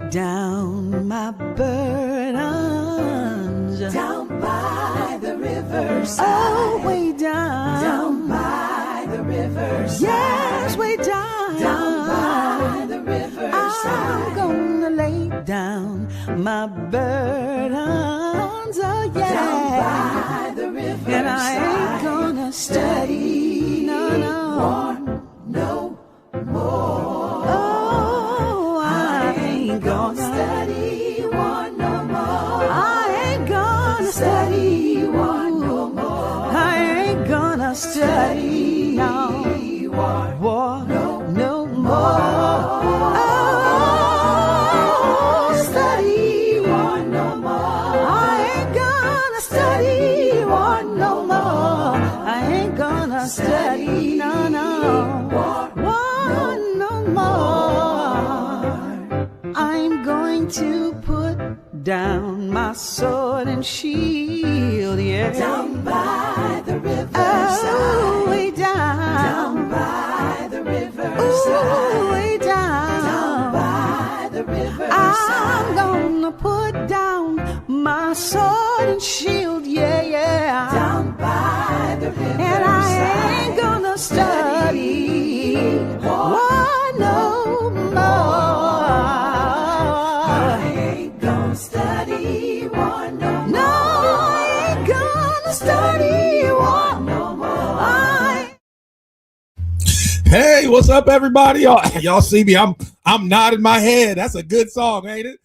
down my burdens. Down by the riverside. Oh, way down. Down by the riverside. Yes, way down. Down by the riverside. I'm gonna lay down my burdens. Oh, yeah. Down by the riverside. And I ain't gonna study. No, no. No more. Oh, I ain't gonna study war no more. I ain't gonna Study war no more. I ain't gonna study no war no more. Oh, Study war no more. I ain't gonna study war no more. I ain't gonna study no war no more. I'm going to put down my sword and shield, yeah. Down by the riverside. Oh, way down. Down by the riverside. Ooh, way down. Down by the riverside. I'm gonna put down my sword and shield, yeah, yeah. Down by the riverside. And I ain't gonna study war no more. I ain't gonna study war no more. No, I ain't gonna study war no more. Hey, what's up, everybody? Y'all see me? I'm nodding my head. That's a good song, ain't it?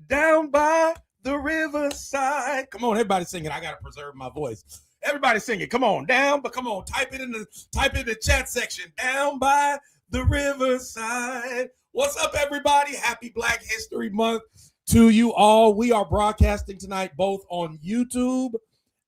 Down by the riverside. Come on, everybody sing it. I gotta preserve my voice. Everybody sing it. Come on, down, but come on, type it in the chat section. Down by the riverside. What's up, everybody? Happy Black History Month to you all. We are broadcasting tonight both on YouTube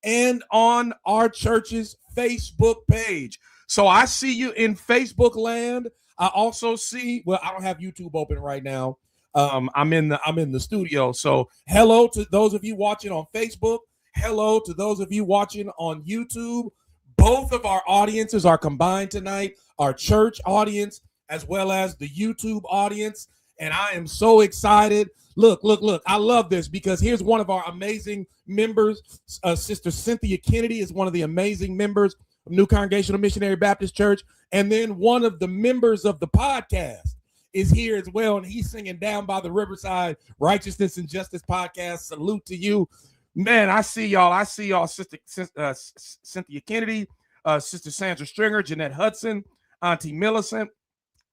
and on our church's Facebook page. So I see you in Facebook land. I also see, well, I don't have YouTube open right now. I'm in the studio. So hello to those of you watching on Facebook. Hello to those of you watching on YouTube. Both of our audiences are combined tonight, our church audience as well as the YouTube audience. And I am so excited. Look. I love this because here's one of our amazing members. Sister Cynthia Kennedy is one of the amazing members of New Congregational Missionary Baptist Church. And then one of the members of the podcast is here as well. And he's singing Down by the Riverside, Righteousness and Justice podcast. Salute to you. Man, I see y'all, Sister Cynthia Kennedy, Sister Sandra Stringer, Jeanette Hudson, Auntie Millicent,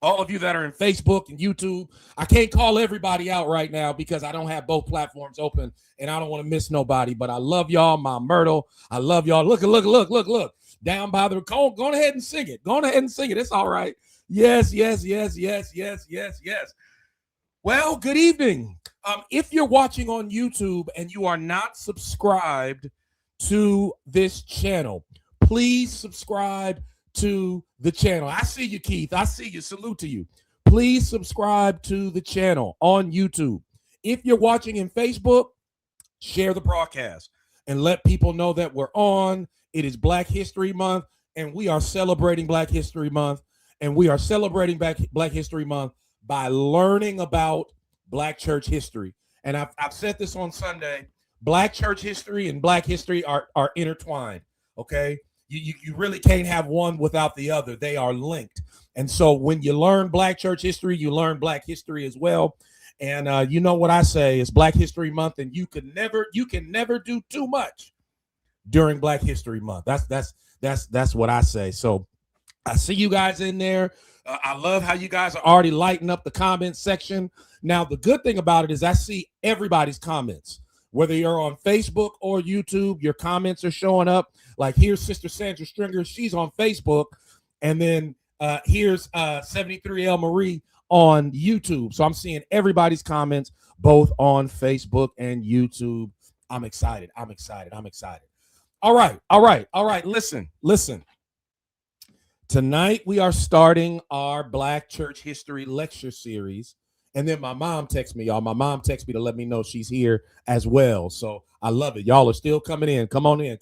all of you that are in Facebook and YouTube. I can't call everybody out right now because I don't have both platforms open and I don't want to miss nobody, but I love y'all, my Myrtle. I love y'all. Look. Down by the, go ahead and sing it. Go ahead and sing it. It's all right. Yes. Well, good evening. If you're watching on YouTube and you are not subscribed to this channel, please subscribe to the channel. I see you, Keith. I see you. Salute to you. Please subscribe to the channel on YouTube. If you're watching in Facebook, share the broadcast and let people know that we're on. It is Black History Month, and we are celebrating Black History Month, and we are celebrating Black History Month by learning about Black church history. And I've said this on Sunday, Black church history and Black history are intertwined, okay? You really can't have one without the other. They are linked. And so when you learn Black church history, you learn Black history as well. And you know what I say is Black History Month, and you can never do too much during Black History Month. That's what I say. So I see you guys in there. I love how you guys are already lighting up the comment section. Now, the good thing about it is I see everybody's comments. Whether you're on Facebook or YouTube, your comments are showing up. Like here's Sister Sandra Stringer. She's on Facebook. And then here's 73L Marie on YouTube. So I'm seeing everybody's comments both on Facebook and YouTube. I'm excited. All right. Listen. Tonight we are starting our Black Church History lecture series. And then my mom texts me, y'all. My mom texts me to let me know she's here as well. So I love it. Y'all are still coming in. Come on in.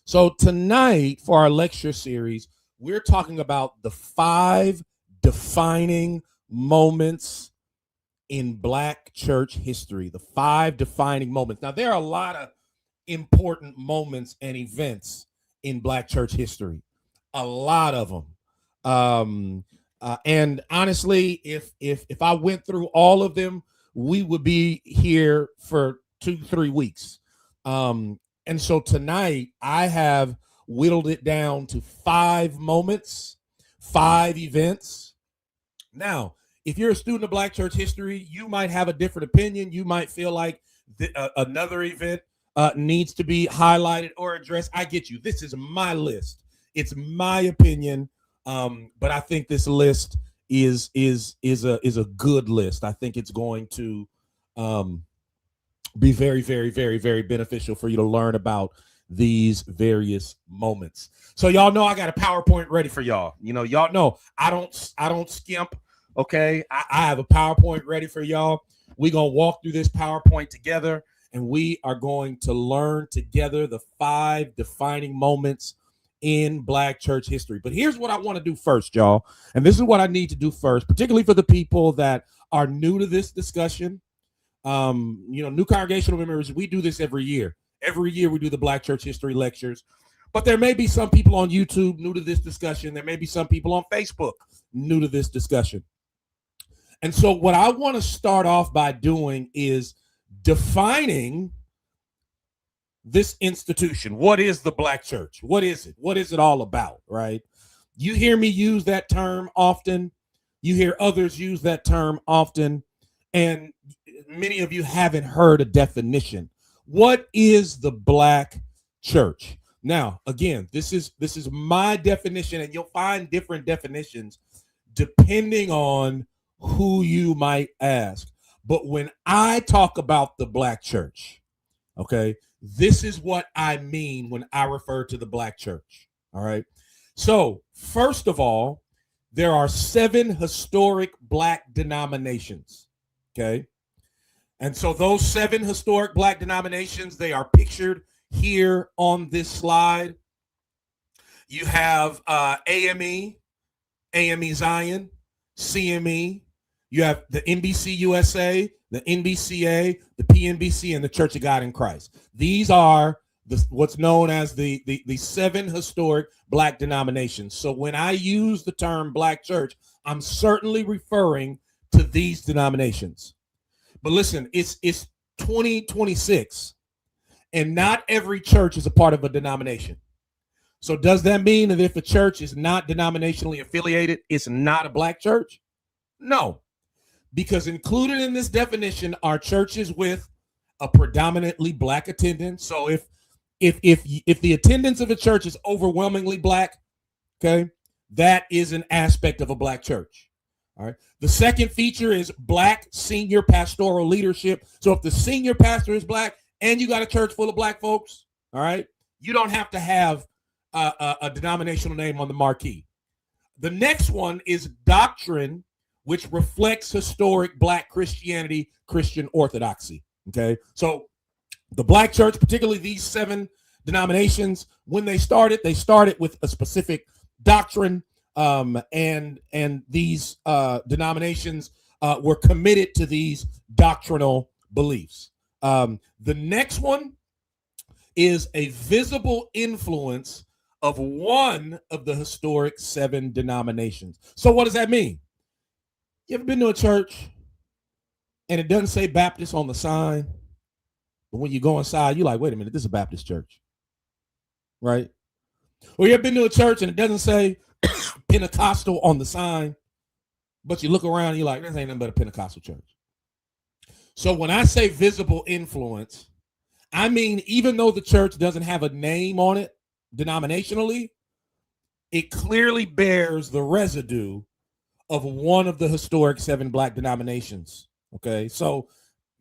So tonight for our lecture series, we're talking about the 5 defining moments in Black church history, the 5 defining moments. Now, there are a lot of important moments and events in Black church history, a lot of them. And honestly, if I went through all of them, we would be here for 2-3 weeks. And so tonight I have whittled it down to 5 moments, 5 events. Now, if you're a student of Black church history, you might have a different opinion. You might feel like another event needs to be highlighted or addressed. I get you. This is my list. It's my opinion. But I think this list is a good list. I think it's going to be very, very, very, very beneficial for you to learn about these various moments. So y'all know I got a PowerPoint ready for y'all. You know, y'all know I don't skimp. Okay, I have a PowerPoint ready for y'all. We're gonna walk through this PowerPoint together, and we are going to learn together the 5 defining moments in Black church history. But here's what I want to do first, y'all. And this is what I need to do first, particularly for the people that are new to this discussion. New congregational members, we do this every year. Every year we do the Black church history lectures. But there may be some people on YouTube new to this discussion. There may be some people on Facebook new to this discussion. And so what I want to start off by doing is defining this institution. What is the Black church? What is it? What is it all about, right? You hear me use that term often. You hear others use that term often. And many of you haven't heard a definition. What is the Black church? Now, again, this is my definition, and you'll find different definitions depending on who you might ask. But when I talk about the Black church, okay, this is what I mean when I refer to the Black church. All right. So first of all, there are 7 historic Black denominations. Okay. And so those 7 historic Black denominations, they are pictured here on this slide. You have AME Zion, CME. You have the NBC USA, the NBCA, the PNBC, and the Church of God in Christ. These are what's known as the 7 historic Black denominations. So when I use the term Black church, I'm certainly referring to these denominations. But listen, it's 2026, and not every church is a part of a denomination. So does that mean that if a church is not denominationally affiliated, it's not a Black church? No. Because included in this definition are churches with a predominantly Black attendance. So if the attendance of a church is overwhelmingly Black, okay, that is an aspect of a Black church. All right. The second feature is Black senior pastoral leadership. So if the senior pastor is Black and you got a church full of Black folks, all right, you don't have to have a denominational name on the marquee. The next one is doctrine, which reflects historic Black Christianity, Christian orthodoxy. Okay, so the Black church, particularly these 7 denominations, when they started with a specific doctrine, and these denominations were committed to these doctrinal beliefs. The next one is a visible influence of one of the historic 7 denominations. So what does that mean? You ever been to a church and it doesn't say Baptist on the sign, but when you go inside, you're like, wait a minute, this is a Baptist church, right? Or you ever been to a church and it doesn't say Pentecostal on the sign, but you look around and you're like, this ain't nothing but a Pentecostal church. So when I say visible influence, I mean, even though the church doesn't have a name on it denominationally, it clearly bears the residue of one of the historic 7 Black denominations. Okay, so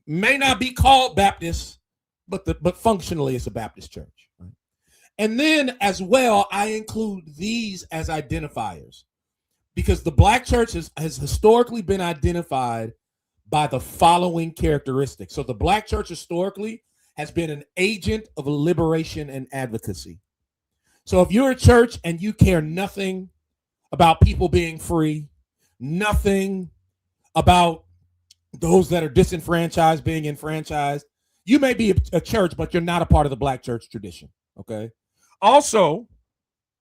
may not be called Baptist, but functionally it's a Baptist church. Right? And then as well, I include these as identifiers because the Black church has historically been identified by the following characteristics. So the Black church historically has been an agent of liberation and advocacy. So if you're a church and you care nothing about people being free, nothing about those that are disenfranchised being enfranchised. You may be a church, but you're not a part of the black church tradition. Okay. Also,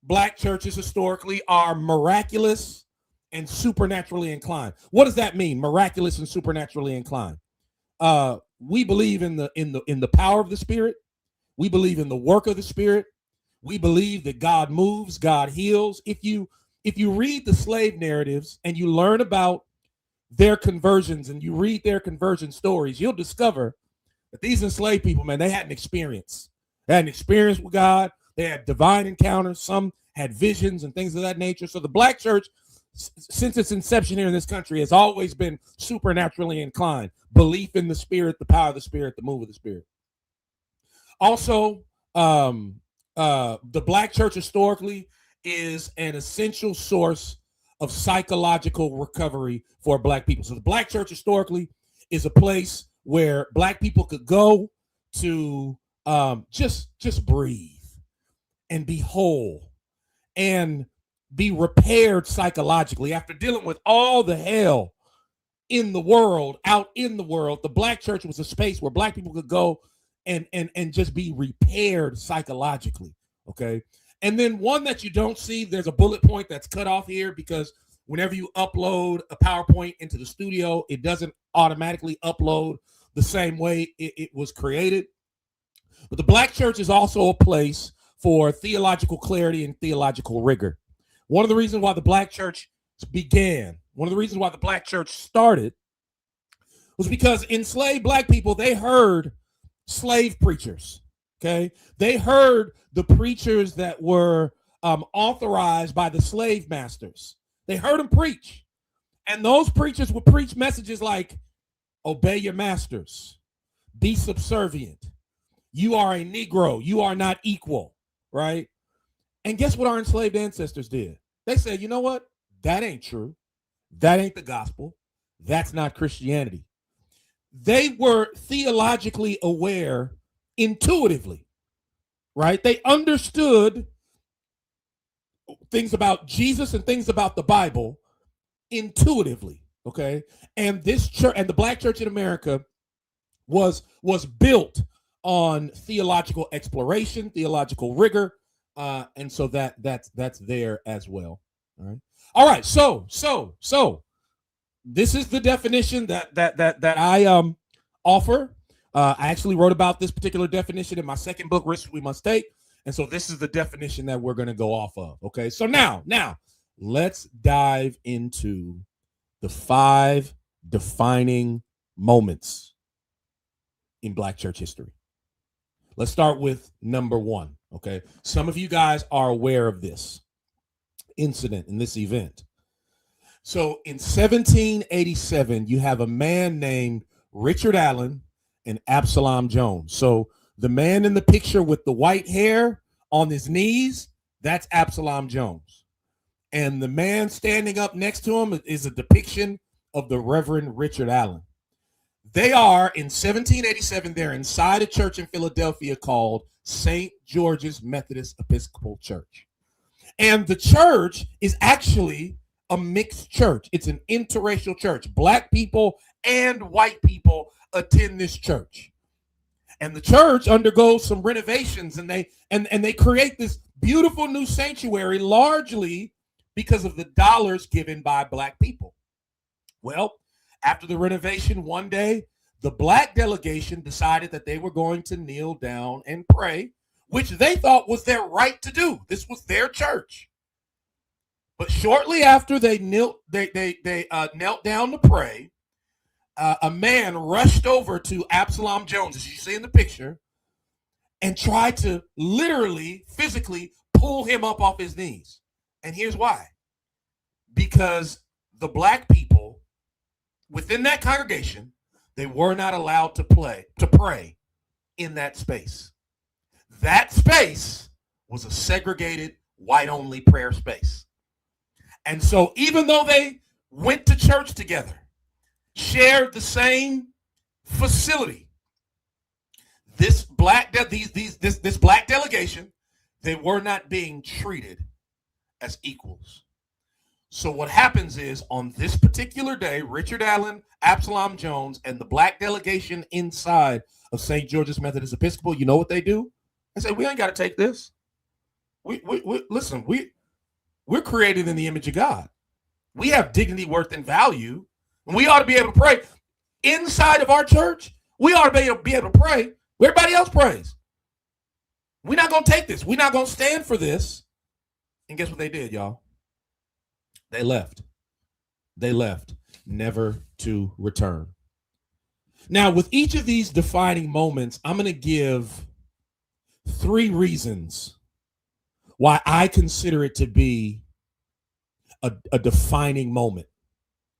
black churches historically are miraculous and supernaturally inclined. What does that mean? Miraculous and supernaturally inclined. We believe in the power of the Spirit. We believe in the work of the Spirit. We believe that God moves, God heals. If you read the slave narratives and you learn about their conversions and you read their conversion stories, you'll discover that these enslaved people, man, they had an experience. They had an experience with God. They had divine encounters. Some had visions and things of that nature. So the black church, since its inception here in this country, has always been supernaturally inclined. Belief in the Spirit, the power of the Spirit, the move of the Spirit. Also, the black church historically is an essential source of psychological recovery for black people. So the black church historically is a place where black people could go to just breathe and be whole and be repaired psychologically after dealing with all the hell in the world, out in the world. The black church was a space where black people could go and just be repaired psychologically. Okay. And then one that you don't see, there's a bullet point that's cut off here because whenever you upload a PowerPoint into the studio, it doesn't automatically upload the same way it was created. But the black church is also a place for theological clarity and theological rigor. One of the reasons why the black church began, one of the reasons why the black church started was because enslaved black people, they heard slave preachers. Okay. They heard the preachers that were authorized by the slave masters. They heard them preach. And those preachers would preach messages like, obey your masters, be subservient. You are a Negro. You are not equal. Right. And guess what our enslaved ancestors did? They said, you know what? That ain't true. That ain't the gospel. That's not Christianity. They were theologically aware intuitively, right? They understood things about Jesus and things about the Bible intuitively, okay? And this church and the black church in America was built on theological exploration, theological rigor, and so that's there as well. All right. So this is the definition that I offer. I actually wrote about this particular definition in my second book, Risks We Must Take, and so this is the definition that we're going to go off of. Okay. So now let's dive into the 5 defining moments in black church history. Let's start with number 1. Okay. Some of you guys are aware of this incident in this event. So in 1787, you have a man named Richard Allen and Absalom Jones. So the man in the picture with the white hair on his knees, that's Absalom Jones. And the man standing up next to him is a depiction of the Reverend Richard Allen. They are in 1787, they're inside a church in Philadelphia called St. George's Methodist Episcopal Church. And the church is actually a mixed church. It's an interracial church. Black people and white people attend this church. And the church undergoes some renovations and they create this beautiful new sanctuary largely because of the dollars given by black people. Well, after the renovation, one day, the black delegation decided that they were going to kneel down and pray, which they thought was their right to do. This was their church. But shortly after they knelt down to pray, a man rushed over to Absalom Jones, as you see in the picture, and tried to literally, physically pull him up off his knees. And here's why. Because the black people within that congregation, they were not allowed to pray in that space. That space was a segregated white-only prayer space. And so even though they went to church together, shared the same facility, this black delegation, they were not being treated as equals. So what happens is on this particular day, Richard Allen, Absalom Jones, and the black delegation inside of St. George's Methodist Episcopal, you know what they do? They say, we ain't got to take this. Listen, we're created in the image of God. We have dignity, worth, and value. And we ought to be able to pray inside of our church. We ought to be able to pray where everybody else prays. We're not going to take this. We're not going to stand for this. And guess what they did, y'all? They left. They left, never to return. Now, with each of these defining moments, I'm going to give 3 reasons why I consider it to be a defining moment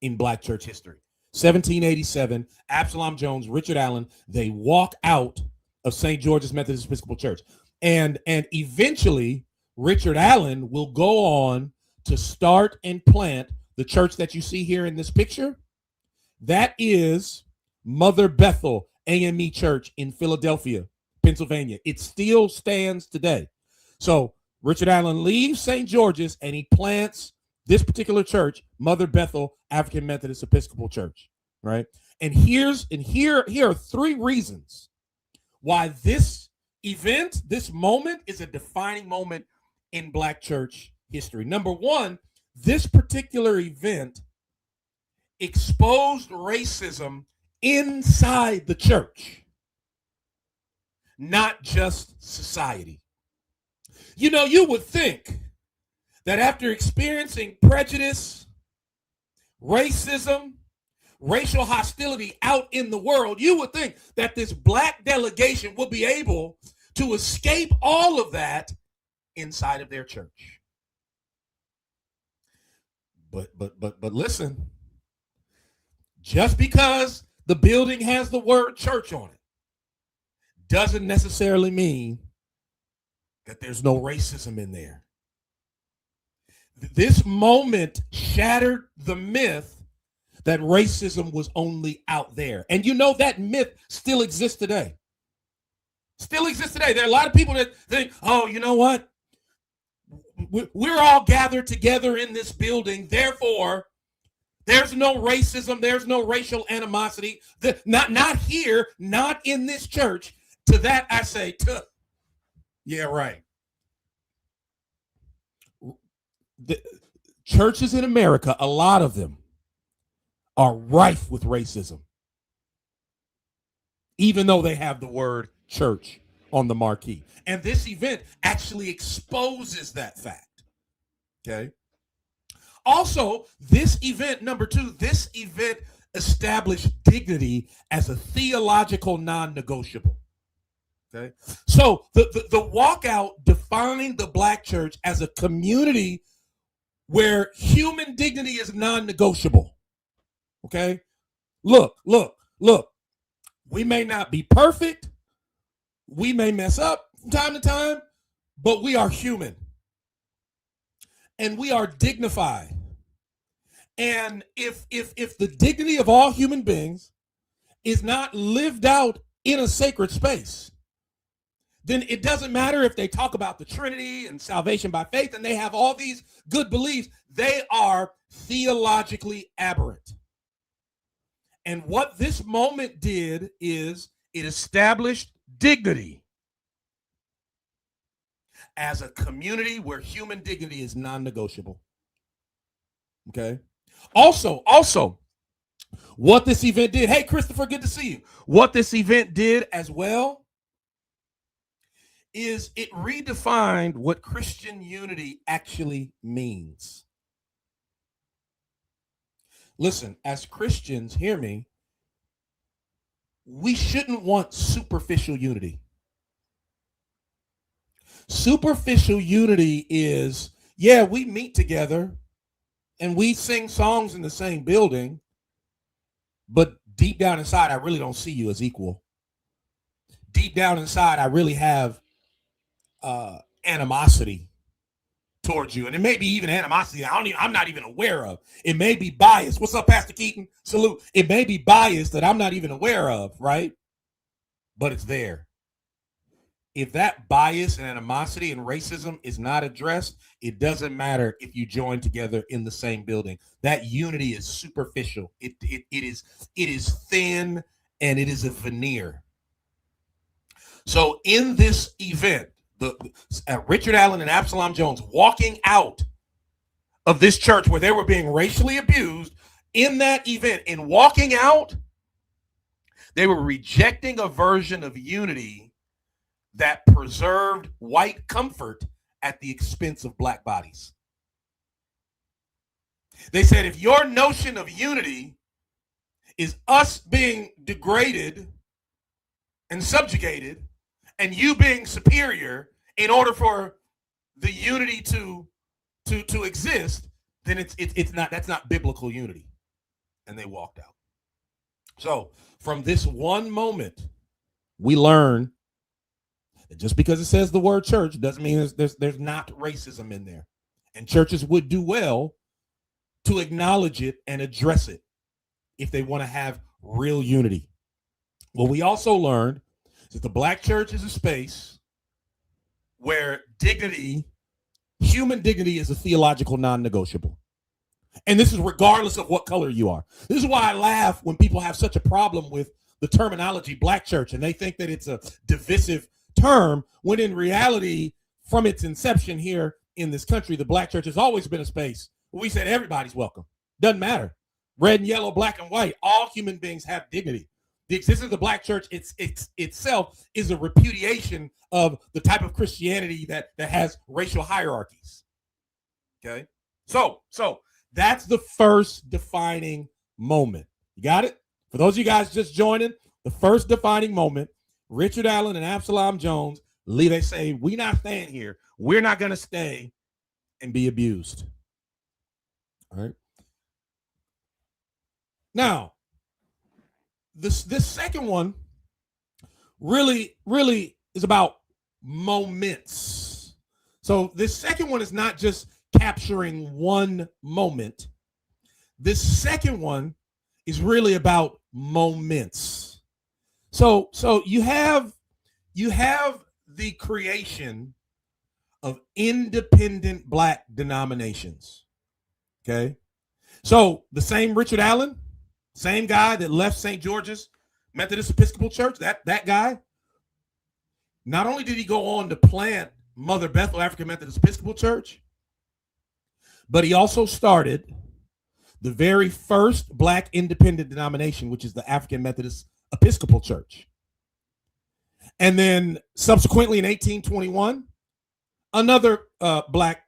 in Black church history. 1787, Absalom Jones, Richard Allen, they walk out of St. George's Methodist Episcopal Church. And eventually, Richard Allen will go on to start and plant the church that you see here in this picture. That is Mother Bethel AME Church in Philadelphia, Pennsylvania. It still stands today. So Richard Allen leaves St. George's and he plants this particular church, Mother Bethel African Methodist Episcopal Church, right? And here are 3 reasons why this event, this moment, is a defining moment in Black church history. Number 1, this particular event exposed racism inside the church, not just society. You know, you would think that after experiencing prejudice, racism, racial hostility out in the world, you would think that this Black delegation would be able to escape all of that inside of their church. But listen, just because the building has the word church on it doesn't necessarily mean that there's no racism in there. This moment shattered the myth that racism was only out there. And you know that myth still exists today. Still exists today. There are a lot of people that think, oh, you know what? We're all gathered together in this building. Therefore, there's no racism. There's no racial animosity. Not here, not in this church. To that I say, yeah, right. The churches in America, a lot of them are rife with racism, even though they have the word church on the marquee. And this event actually exposes that fact. Okay. Also, this event, number 2, this event established dignity as a theological non-negotiable. Okay. So the walkout defined the Black church as a community where human dignity is non-negotiable. Okay. Look. We may not be perfect. We may mess up from time to time, but we are human. And we are dignified. And if the dignity of all human beings is not lived out in a sacred space, then it doesn't matter if they talk about the Trinity and salvation by faith and they have all these good beliefs. They are theologically aberrant. And what this moment did is it established dignity as a community where human dignity is non-negotiable. Okay. Also, what this event did, hey, Christopher, good to see you. What this event did as well is it redefined what Christian unity actually means. Listen, as Christians, hear me, we shouldn't want superficial unity. Superficial unity is, yeah, we meet together and we sing songs in the same building, but deep down inside, I really don't see you as equal. Deep down inside, I really have animosity towards you. And it may be even animosity I'm not even aware of. It may be bias. What's up, Pastor Keaton? Salute. It may be bias that I'm not even aware of, right? But it's there. If that bias and animosity and racism is not addressed, it doesn't matter if you join together in the same building. That unity is superficial. It is thin, and it is a veneer. So in this event, Richard Allen and Absalom Jones walking out of this church where they were being racially abused, in that event, in walking out, they were rejecting a version of unity that preserved white comfort at the expense of black bodies. They said, if your notion of unity is us being degraded and subjugated and you being superior in order for the unity to exist, then that's not biblical unity. And they walked out. So from this one moment, we learn that just because it says the word church doesn't mean there's not racism in there. And churches would do well to acknowledge it and address it if they want to have real unity. Well, we also learned that the black church is a space where dignity, human dignity, is a theological non-negotiable. And this is regardless of what color you are. This is why I laugh when people have such a problem with the terminology black church and they think that it's a divisive term, when in reality, from its inception here in this country, the black church has always been a space where we said everybody's welcome. Doesn't matter. Red and yellow, black and white, all human beings have dignity. The existence of the black church itself is a repudiation of the type of Christianity that has racial hierarchies. Okay? So that's the first defining moment. You got it? For those of you guys just joining, the first defining moment, Richard Allen and Absalom Jones, they say, we're not staying here. We're not going to stay and be abused. All right. Now, this second one really is about moments. So this second one is not just capturing one moment. This second one is really about moments. So you have the creation of independent black denominations. Okay. So the same Richard Allen, same guy that left St. George's Methodist Episcopal Church, that guy, not only did he go on to plant Mother Bethel African Methodist Episcopal Church, but he also started the very first black independent denomination, which is the African Methodist Episcopal Church. And then subsequently in 1821, another black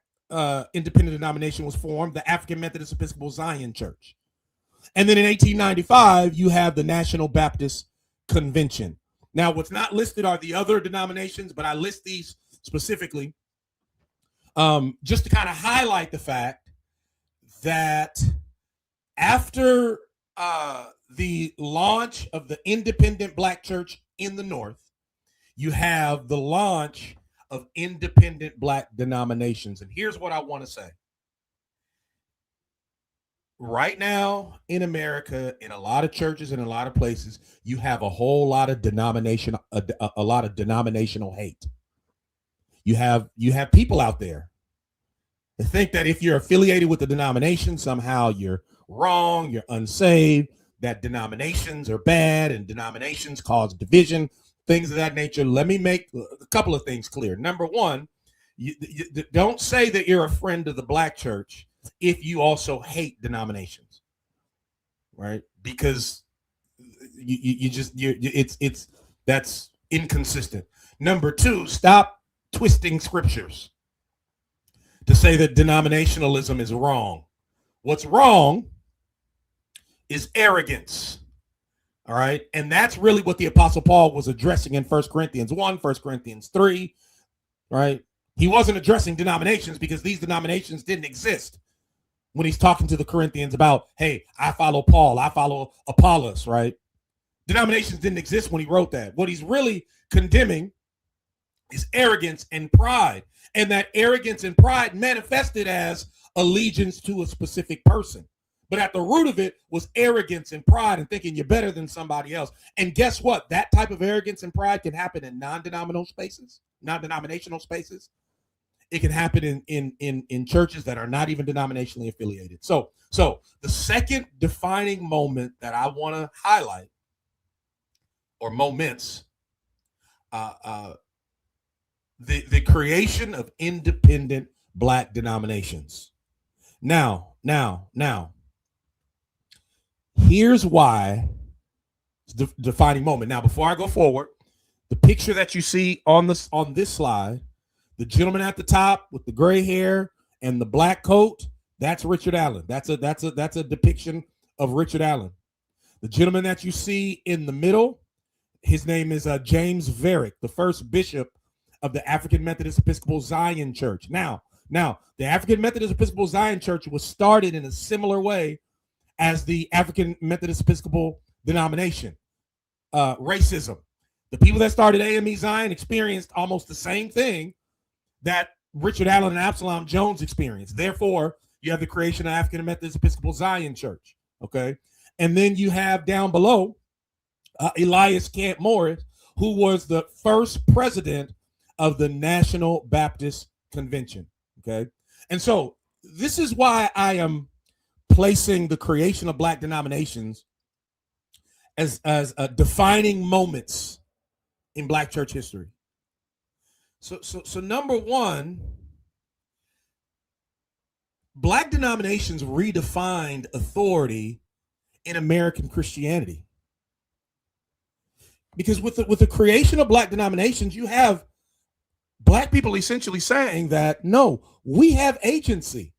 independent denomination was formed, the African Methodist Episcopal Zion Church. And then in 1895, you have the National Baptist Convention. Now, what's not listed are the other denominations, but I list these specifically just to kind of highlight the fact that after the launch of the independent black church in the North, you have the launch of independent black denominations. And here's what I want to say. Right now in America, in a lot of churches and a lot of places, you have a whole lot of denominational hate. You have people out there that think that if you're affiliated with the denomination, somehow you're wrong, you're unsaved, that denominations are bad and denominations cause division, things of that nature. Let me make a couple of things clear. Number one, you don't say that you're a friend of the black church if you also hate denominations, right? Because that's inconsistent. Number two, stop twisting scriptures to say that denominationalism is wrong. What's wrong is arrogance. All right. And that's really what the Apostle Paul was addressing in 1 Corinthians 1, 1 Corinthians 3. Right. He wasn't addressing denominations because these denominations didn't exist when he's talking to the Corinthians about, hey, I follow Paul, I follow Apollos. Right. Denominations didn't exist when he wrote that. What he's really condemning is arrogance and pride. And that arrogance and pride manifested as allegiance to a specific person. But at the root of it was arrogance and pride and thinking you're better than somebody else. And guess what? That type of arrogance and pride can happen in non-denominational spaces. It can happen in churches that are not even denominationally affiliated. So the second defining moment that I want to highlight, or moments, the creation of independent Black denominations. Now, here's why it's the defining moment. Now, before I go forward, the picture that you see on this slide, the gentleman at the top with the gray hair and the black coat, that's Richard Allen. That's a depiction of Richard Allen. The gentleman that you see in the middle, his name is James Varick, the first bishop of the African Methodist Episcopal Zion Church. Now, the African Methodist Episcopal Zion Church was started in a similar way as the African Methodist Episcopal denomination. Racism. The people that started AME Zion experienced almost the same thing that Richard Allen and Absalom Jones experienced. Therefore, you have the creation of African Methodist Episcopal Zion Church. Okay. And then you have down below Elias Camp Morris, who was the first president of the National Baptist Convention. Okay. And so this is why I am placing the creation of Black denominations as defining moments in Black church history. So number one, Black denominations redefined authority in American Christianity. Because with the creation of Black denominations, you have Black people essentially saying that, no, we have agency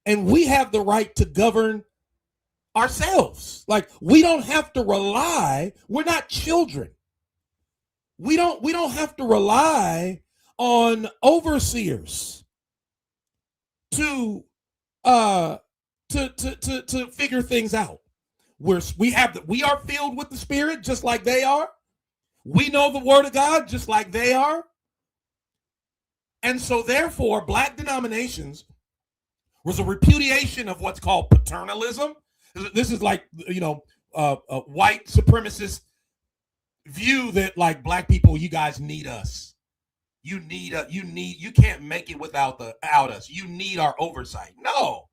and we have the right to govern ourselves. Like, we don't have to rely, we're not children. We don't have to rely on overseers to figure things out. We are filled with the Spirit just like they are. We know the Word of God just like they are. And so therefore, Black denominations was a repudiation of what's called paternalism. This is like, a white supremacist view that, like, Black people, you guys need us. You can't make it without us. You need our oversight. No.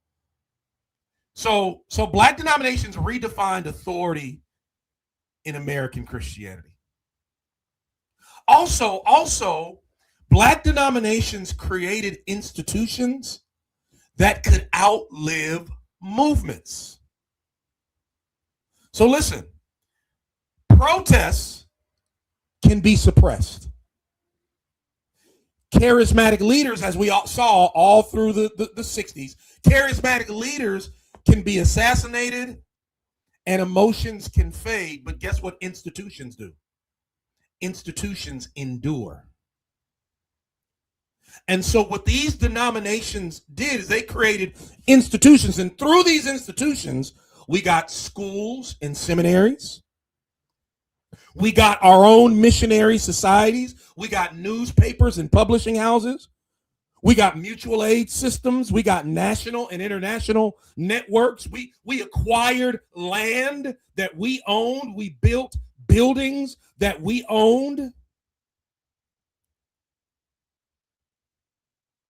So Black denominations redefined authority in American Christianity. Also, Black denominations created institutions that could outlive movements. So listen, protests can be suppressed. Charismatic leaders, as we saw all through the 60s, charismatic leaders can be assassinated and emotions can fade. But guess what institutions do? Institutions endure. And so what these denominations did is they created institutions. And through these institutions, we got schools and seminaries. We got our own missionary societies. We got newspapers and publishing houses. We got mutual aid systems. We got national and international networks. We acquired land that we owned. We built buildings that we owned.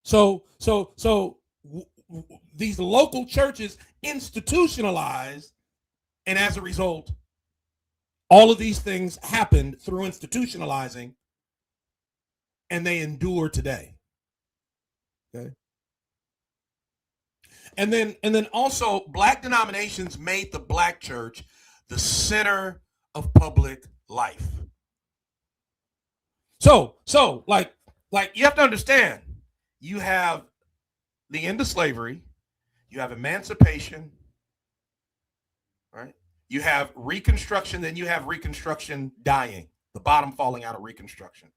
So these local churches institutionalized, and as a result, all of these things happened through institutionalizing, and they endure today. Okay. And then also, Black denominations made the Black church the center of public life. So like you have to understand, you have the end of slavery, you have emancipation, right? You have Reconstruction, then you have Reconstruction dying, the bottom falling out of Reconstruction.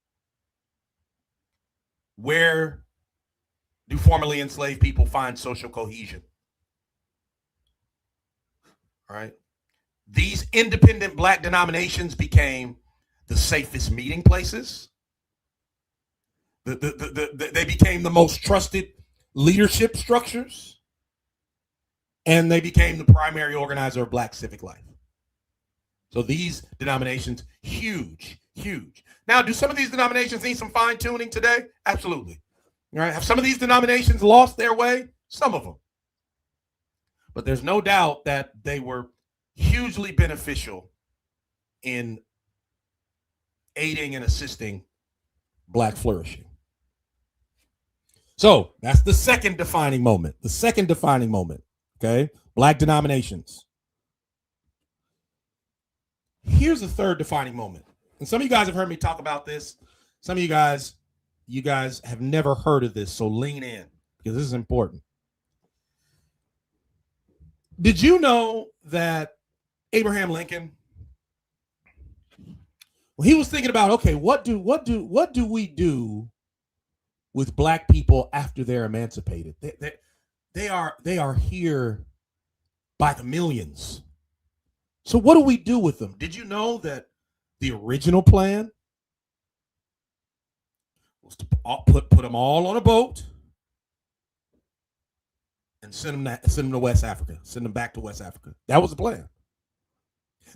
Where do formerly enslaved people find social cohesion? All right. These independent Black denominations became the safest meeting places. They became the most trusted leadership structures. and they became the primary organizer of Black civic life. So these denominations, huge, huge. Now, do some of these denominations need some fine tuning today? Absolutely. All right. Have some of these denominations lost their way? Some of them. But there's no doubt that they were hugely beneficial in aiding and assisting Black flourishing. So that's the second defining moment. The second defining moment. Okay. Black denominations. Here's the third defining moment. And some of you guys have heard me talk about this. Some of you guys have never heard of this. So lean in because this is important. Did you know that Abraham Lincoln, well, he was thinking about, okay, what do we do with Black people after they're emancipated? They are here by the millions. So what do we do with them? Did you know that the original plan was to put them all on a boat and send them to West Africa, send them back to West Africa? That was the plan.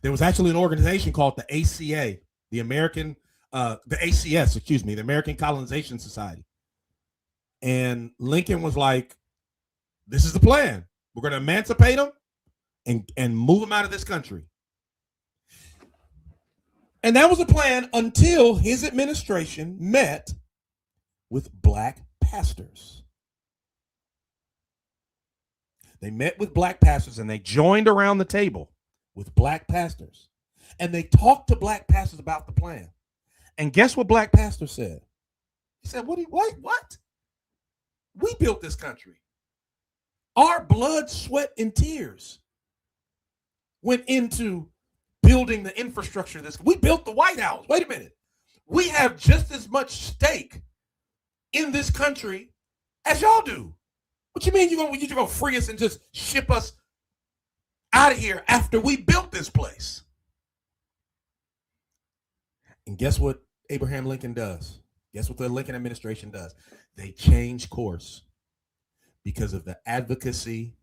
There was actually an organization called the ACA, the American Colonization Society. And Lincoln was like, this is the plan. We're going to emancipate them and move them out of this country. And that was the plan until his administration met with Black pastors. They met with Black pastors and they joined around the table with Black pastors. And they talked to Black pastors about the plan. And guess what Black pastor said? He said, what? We built this country. Our blood, sweat, and tears went into building the infrastructure of this. We built the White House. Wait a minute. We have just as much stake in this country as y'all do. What you mean you're gonna free us and just ship us out of here after we built this place? And guess what Abraham Lincoln does? Guess what the Lincoln administration does? They change course because of the advocacy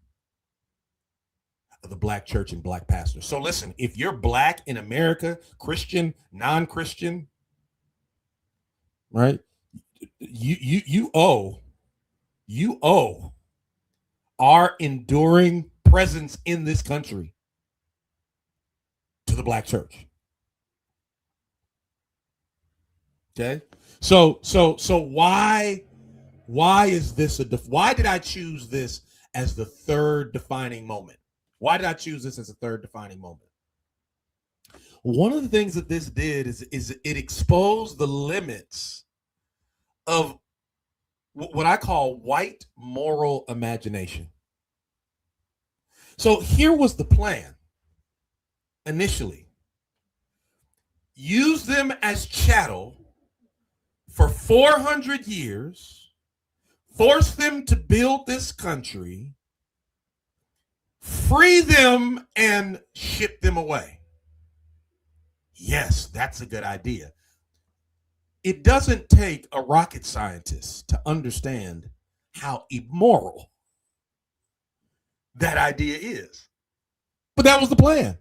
of the Black church and Black pastors. So listen, if you're Black in America, Christian, non-Christian, right? You owe our enduring presence in this country to the Black church. Okay? So why is this why did I choose this as the third defining moment? Why did I choose this as a third defining moment? One of the things that this did is it exposed the limits of what I call white moral imagination. So here was the plan initially. Use them as chattel for 400 years, force them to build this country, free them, and ship them away. Yes, that's a good idea. It doesn't take a rocket scientist to understand how immoral that idea is. But that was the plan.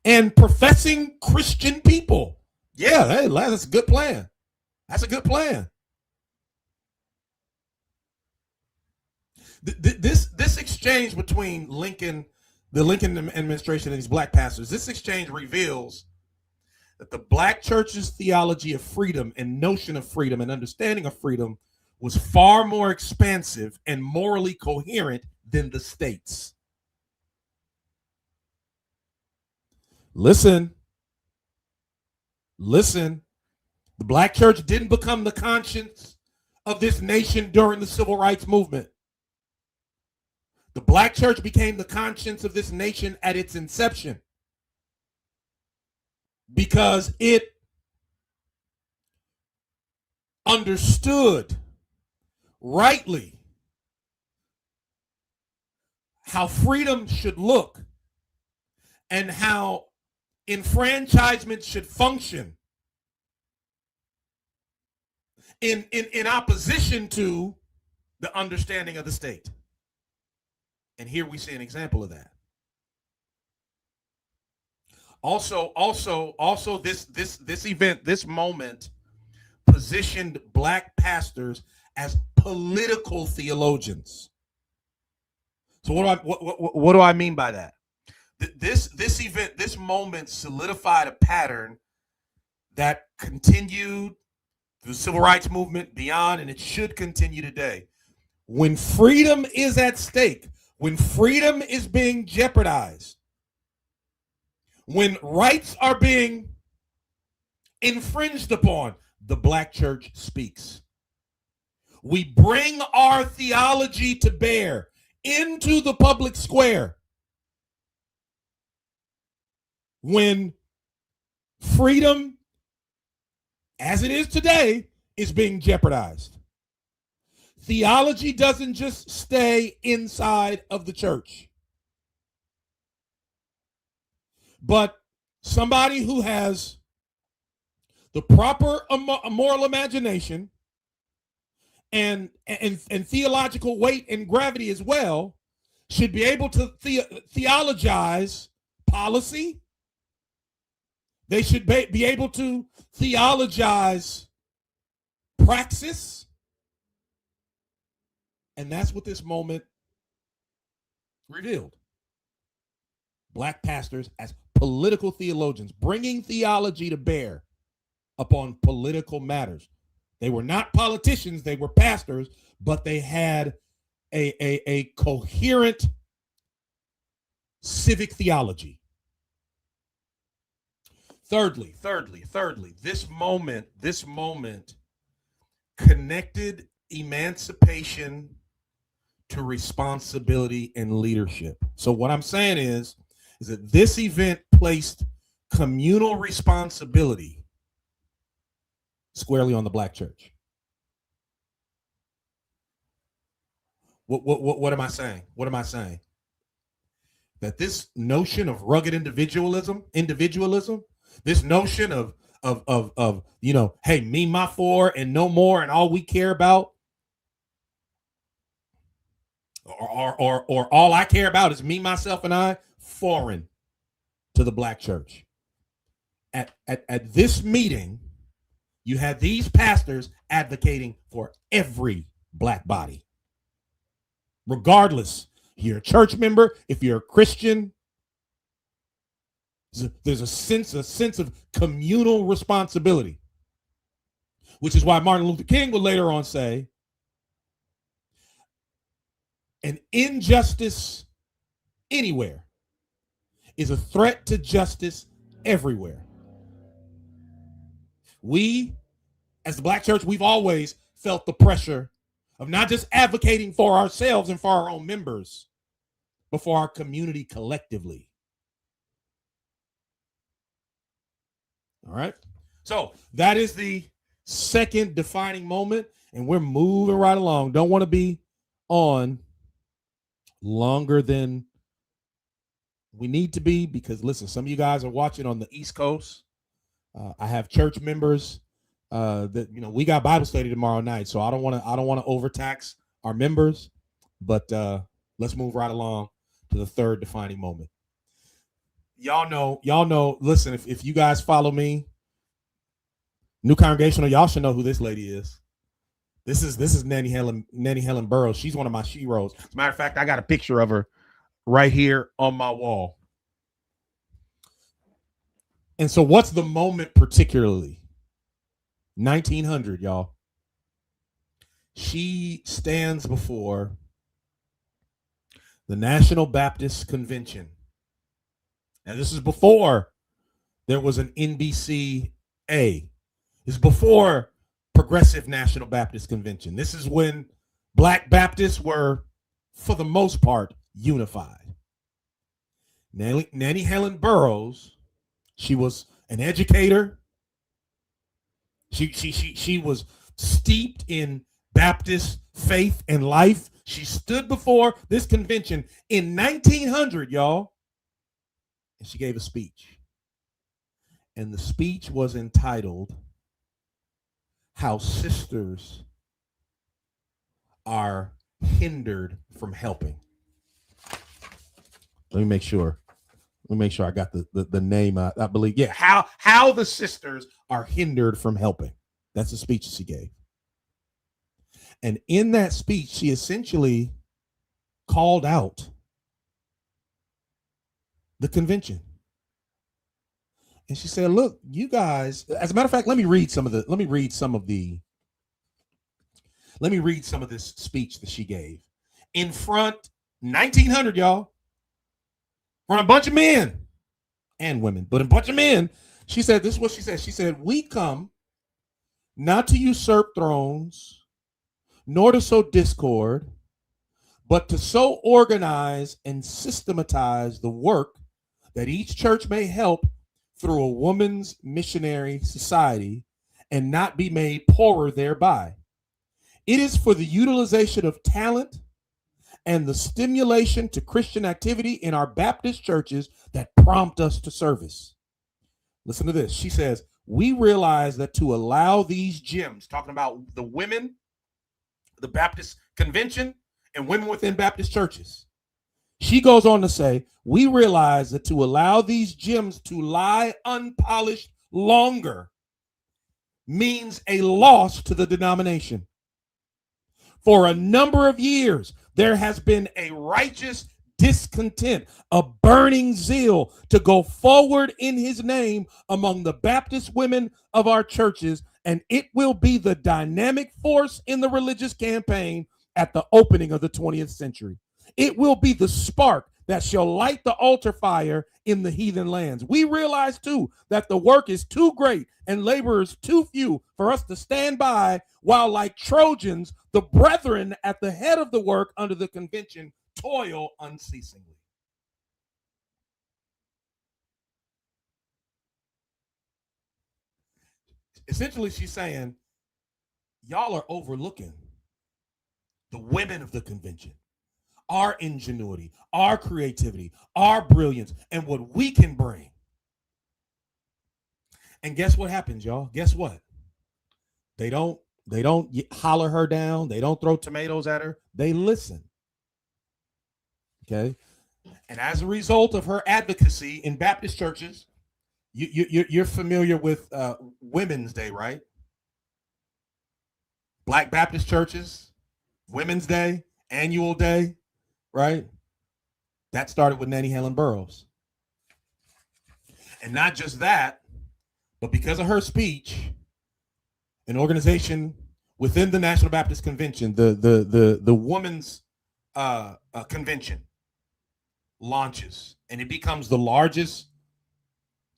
And professing Christian people, yeah, hey, that's a good plan. That's a good plan. This exchange between the Lincoln administration and these Black pastors, this exchange reveals that the Black church's theology of freedom and notion of freedom and understanding of freedom was far more expansive and morally coherent than the state's. Listen. The Black church didn't become the conscience of this nation during the civil rights movement. The Black church became the conscience of this nation at its inception because it understood rightly how freedom should look and how enfranchisement should function in opposition to the understanding of the state. And here we see an example of that. Also, this event, this moment positioned black pastors as political theologians. So what do I mean by that? This event, this moment solidified a pattern that continued the civil rights movement beyond, and it should continue today. When freedom is at stake, when freedom is being jeopardized, when rights are being infringed upon, the black church speaks. We bring our theology to bear into the public square. When freedom, as it is today, is being jeopardized. Theology doesn't just stay inside of the church, but somebody who has the proper moral imagination and theological weight and gravity as well should be able to theologize policy. They should be able to theologize praxis. And that's what this moment revealed. Black pastors as political theologians, bringing theology to bear upon political matters. They were not politicians, they were pastors, but they had a coherent civic theology. Thirdly, this moment connected emancipation to responsibility and leadership. So what I'm saying is that this event placed communal responsibility squarely on the black church. What am I saying? What am I saying? That this notion of rugged individualism, this notion of hey, me, my four, and no more, and all we care about, or all I care about is me, myself, and I, foreign to the black church. At this meeting, you had these pastors advocating for every black body, regardless if you're a church member, if you're a Christian. There's a sense of communal responsibility, which is why Martin Luther King would later on say, an injustice anywhere is a threat to justice everywhere. We, as the black church, we've always felt the pressure of not just advocating for ourselves and for our own members, but for our community collectively. All right. So that is the second defining moment, and we're moving right along. Don't want to be on longer than we need to be, because listen, some of you guys are watching on the East Coast. I have church members that we got Bible study tomorrow night, so I don't want to overtax our members. But let's move right along to the third defining moment. Y'all know. Listen, if you guys follow me, New Congregational, y'all should know who this lady is. This is Nanny Helen Burroughs. She's one of my sheroes. As a matter of fact, I got a picture of her right here on my wall. And so what's the moment particularly? 1900, y'all. She stands before the National Baptist Convention. Now, this is before there was an NBCA. This is before Progressive National Baptist Convention. This is when Black Baptists were, for the most part, unified. Nanny Helen Burroughs, she was an educator. She was steeped in Baptist faith and life. She stood before this convention in 1900, y'all, and she gave a speech. And the speech was entitled, "How Sisters Are Hindered from Helping." Let me make sure. I got the name. I believe. Yeah. How the sisters are hindered from helping. That's the speech she gave. And in that speech, she essentially called out the convention. And she said, look, you guys, as a matter of fact, let me read some of this speech that she gave in front 1900, y'all, from a bunch of men and women, but a bunch of men. She said, this is what she said. She said, we come not to usurp thrones, nor to sow discord, but to so organize and systematize the work that each church may help through a woman's missionary society and not be made poorer thereby. It is for the utilization of talent and the stimulation to Christian activity in our Baptist churches that prompt us to service. Listen to this. She says, we realize that to allow these gems, talking about the women, the Baptist convention, and women within Baptist churches. She goes on to say, we realize that to allow these gems to lie unpolished longer means a loss to the denomination. For a number of years, there has been a righteous discontent, a burning zeal to go forward in his name among the Baptist women of our churches, and it will be the dynamic force in the religious campaign at the opening of the 20th century. It will be the spark that shall light the altar fire in the heathen lands. We realize, too, that the work is too great and laborers too few for us to stand by while, like Trojans, the brethren at the head of the work under the convention toil unceasingly. Essentially, she's saying, y'all are overlooking the women of the convention, our ingenuity, our creativity, our brilliance, and what we can bring. And guess what happens, y'all? Guess what? They don't holler her down. They don't throw tomatoes at her. They listen. Okay. And as a result of her advocacy in Baptist churches, you're familiar with Women's Day, right? Black Baptist churches, Women's Day, annual day, right? That started with Nanny Helen Burroughs. And not just that, but because of her speech, an organization within the National Baptist Convention, the Women's Convention, launches, and it becomes the largest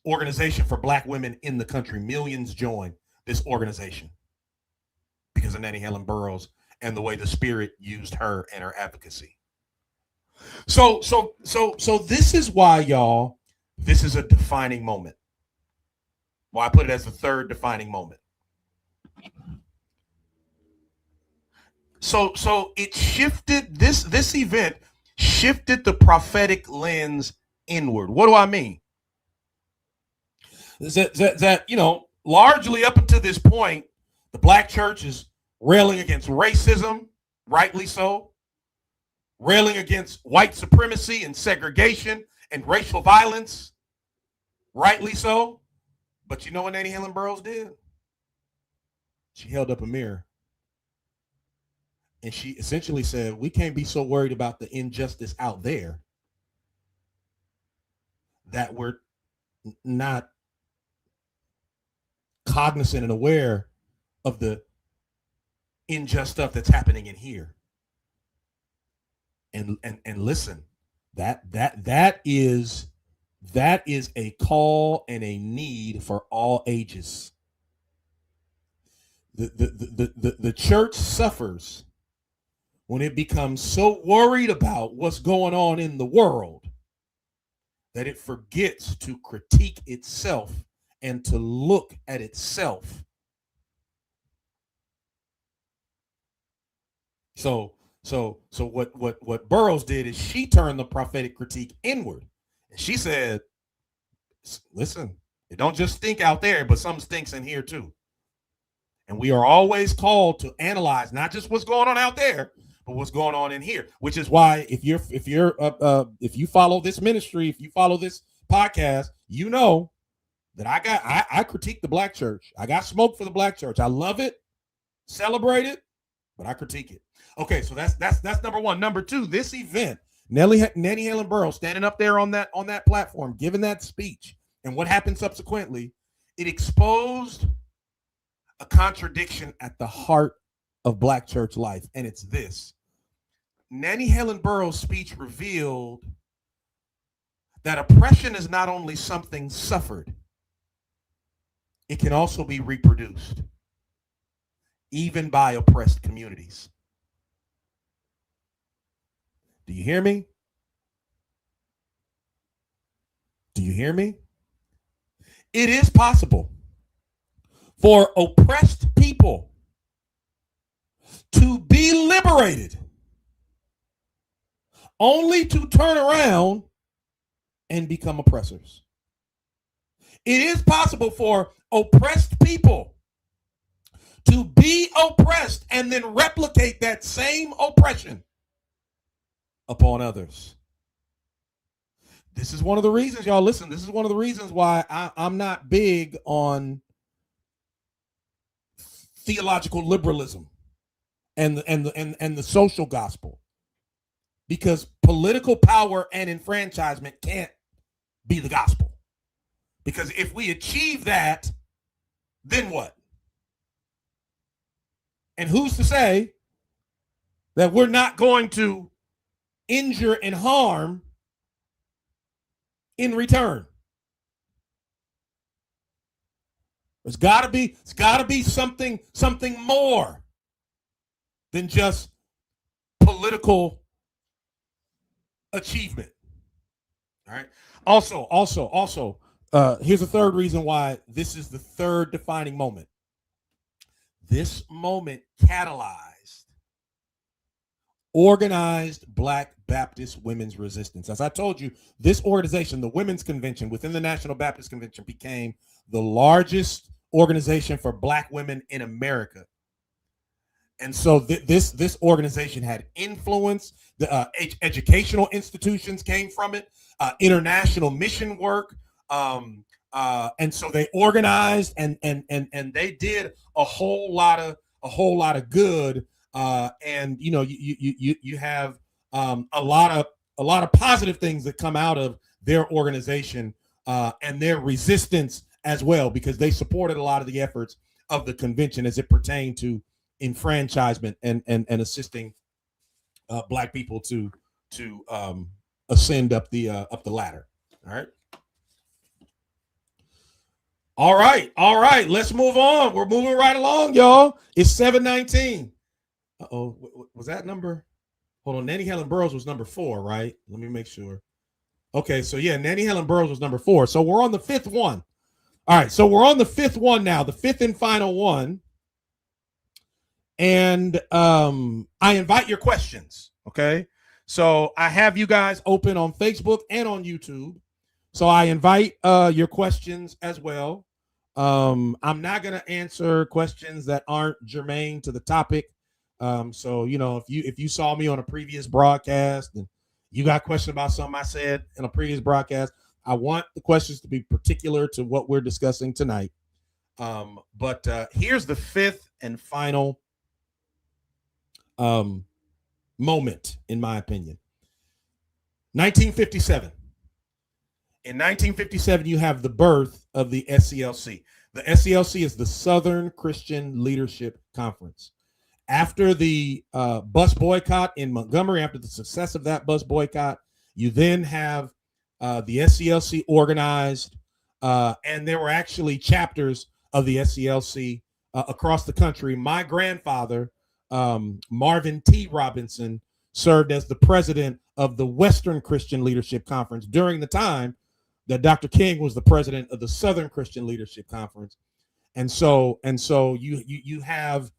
organization for Black women in the country. Millions join this organization because of Nanny Helen Burroughs and the way the Spirit used her and her advocacy. So this is why, y'all, this is a defining moment. Why I put it as the third defining moment. So it shifted, this event shifted the prophetic lens inward. What do I mean? That you know, largely up until this point, the Black church is railing against racism, rightly so, railing against white supremacy and segregation and racial violence, rightly so. But you know what Nanny Helen Burroughs did? She held up a mirror. And she essentially said, we can't be so worried about the injustice out there that we're not cognizant and aware of the unjust stuff that's happening in here. And listen, that is a call and a need for all ages. The church suffers when it becomes so worried about what's going on in the world that it forgets to critique itself and to look at itself. So what Burroughs did is she turned the prophetic critique inward. And she said, listen, it don't just stink out there, but some stinks in here too. And we are always called to analyze not just what's going on out there, but what's going on in here. Which is why if you follow this ministry, if you follow this podcast, you know that I critique the black church. I got smoke for the black church. I love it, celebrate it, but I critique it. Okay, so that's number one. Number two, this event, Nanny Helen Burroughs standing up there on that platform, giving that speech, and what happened subsequently, it exposed a contradiction at the heart of black church life, and it's this. Nanny Helen Burroughs' speech revealed that oppression is not only something suffered, it can also be reproduced, even by oppressed communities. Do you hear me? Do you hear me? It is possible for oppressed people to be liberated, only to turn around and become oppressors. It is possible for oppressed people to be oppressed and then replicate that same oppression upon others. This is one of the reasons, y'all, listen, this is one of the reasons why I'm not big on theological liberalism and the social gospel, because political power and enfranchisement can't be the gospel. Because if we achieve that, then what? And who's to say that we're not going to injure and harm in return? It's got to be something more than just political achievement. All right. Also, here's a third reason why this is the third defining moment. This moment catalyzed organized Black Baptist women's resistance. As I told you, this organization, the Women's Convention within the National Baptist Convention, became the largest organization for Black women in America. And so this organization had influence. The educational institutions came from it, international mission work. And so they organized and they did a whole lot of good. And you know, you have a lot of positive things that come out of their organization and their resistance as well, because they supported a lot of the efforts of the convention as it pertained to enfranchisement and assisting Black people to ascend up the ladder. All right. Let's move on. We're moving right along, y'all. It's 7:19. Was that number? Hold on. Nanny Helen Burroughs was number 4, right? Let me make sure. Okay, so yeah, Nanny Helen Burroughs was number 4. So we're on the 5th one. All right, so we're on the 5th one now, the 5th and final one. And I invite your questions, okay? So I have you guys open on Facebook and on YouTube. So I invite your questions as well. I'm not going to answer questions that aren't germane to the topic. So, you know, if you saw me on a previous broadcast and you got a question about something I said in a previous broadcast, I want the questions to be particular to what we're discussing tonight. But here's the 5th and final moment, in my opinion. 1957. In 1957, you have the birth of the SCLC. The SCLC is the Southern Christian Leadership Conference. After the bus boycott in Montgomery, after the success of that bus boycott, you then have the SCLC organized, and there were actually chapters of the SCLC across the country. My grandfather, Marvin T. Robinson, served as the president of the Western Christian Leadership Conference during the time that Dr. King was the president of the Southern Christian Leadership Conference. And so you have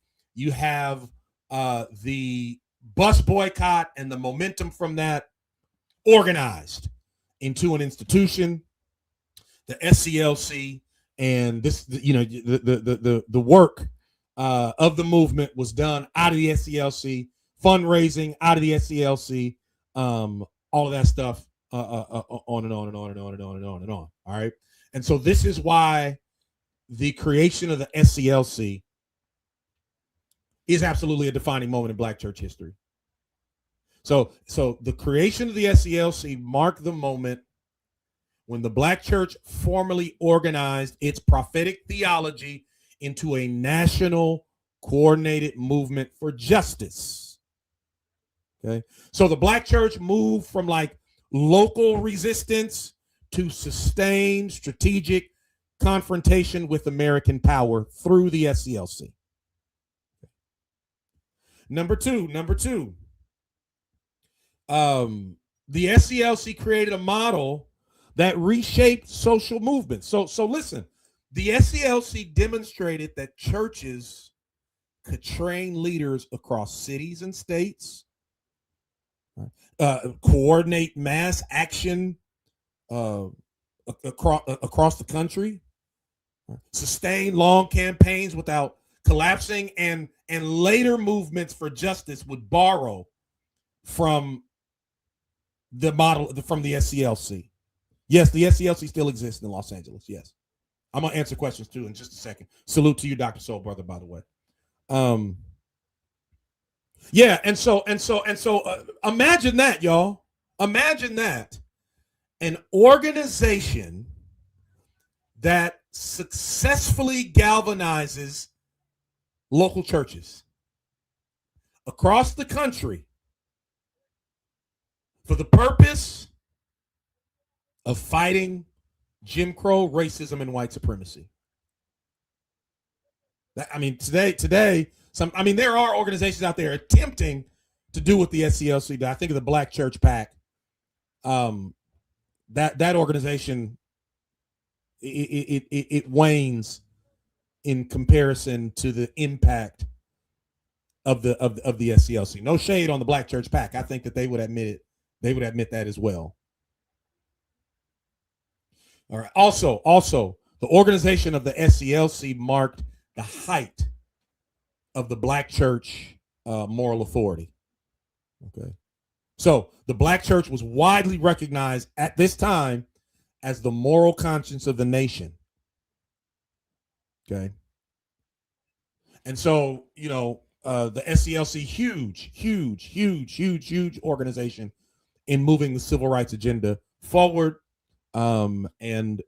the bus boycott and the momentum from that organized into an institution, the SCLC, and this, you know, the work of the movement was done out of the SCLC fundraising out of the SCLC, all of that stuff, on and on and on and on and on and on and on. All right. And so this is why the creation of the SCLC is absolutely a defining moment in Black church history. So the creation of the SCLC marked the moment when the Black church formally organized its prophetic theology into a national coordinated movement for justice. Okay. So the Black church moved from like local resistance to sustained strategic confrontation with American power through the SCLC. Number two, the SCLC created a model that reshaped social movements. So listen, the SCLC demonstrated that churches could train leaders across cities and states, coordinate mass action across the country, sustain long campaigns without collapsing, and later movements for justice would borrow from the model from the SCLC. Yes, the SCLC still exists in Los Angeles. Yes. I'm going to answer questions too in just a second. Salute to you, Dr. Soul Brother, by the way. Yeah, and so imagine that, y'all. Imagine that. An organization that successfully galvanizes local churches across the country for the purpose of fighting Jim Crow, racism, and white supremacy. Today, there are organizations out there attempting to do what the SCLC did. I think of the Black Church PAC. That organization, it wanes in comparison to the impact of the SCLC. No shade on the Black Church PAC. I think that they would admit it. They would admit that as well. All right. Also, the organization of the SCLC marked the height of the Black church moral authority. Okay. So the Black church was widely recognized at this time as the moral conscience of the nation. Okay. And so, the SCLC, huge organization in moving the civil rights agenda forward. It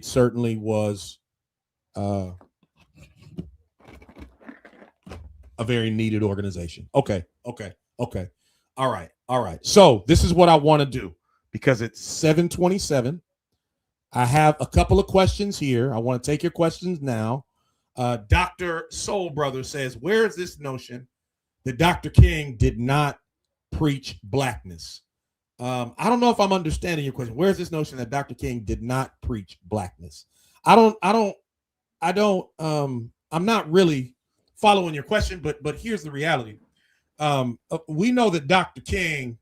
certainly was a very needed organization. Okay. All right. So this is what I want to do, because it's 7:27. I have a couple of questions here. I want to take your questions now. Dr. Soul Brother says, where is this notion that Dr. King did not preach blackness? I don't know if I'm understanding your question. Where's this notion that Dr. King did not preach blackness? I'm not really following your question, but here's the reality. We know that Dr. King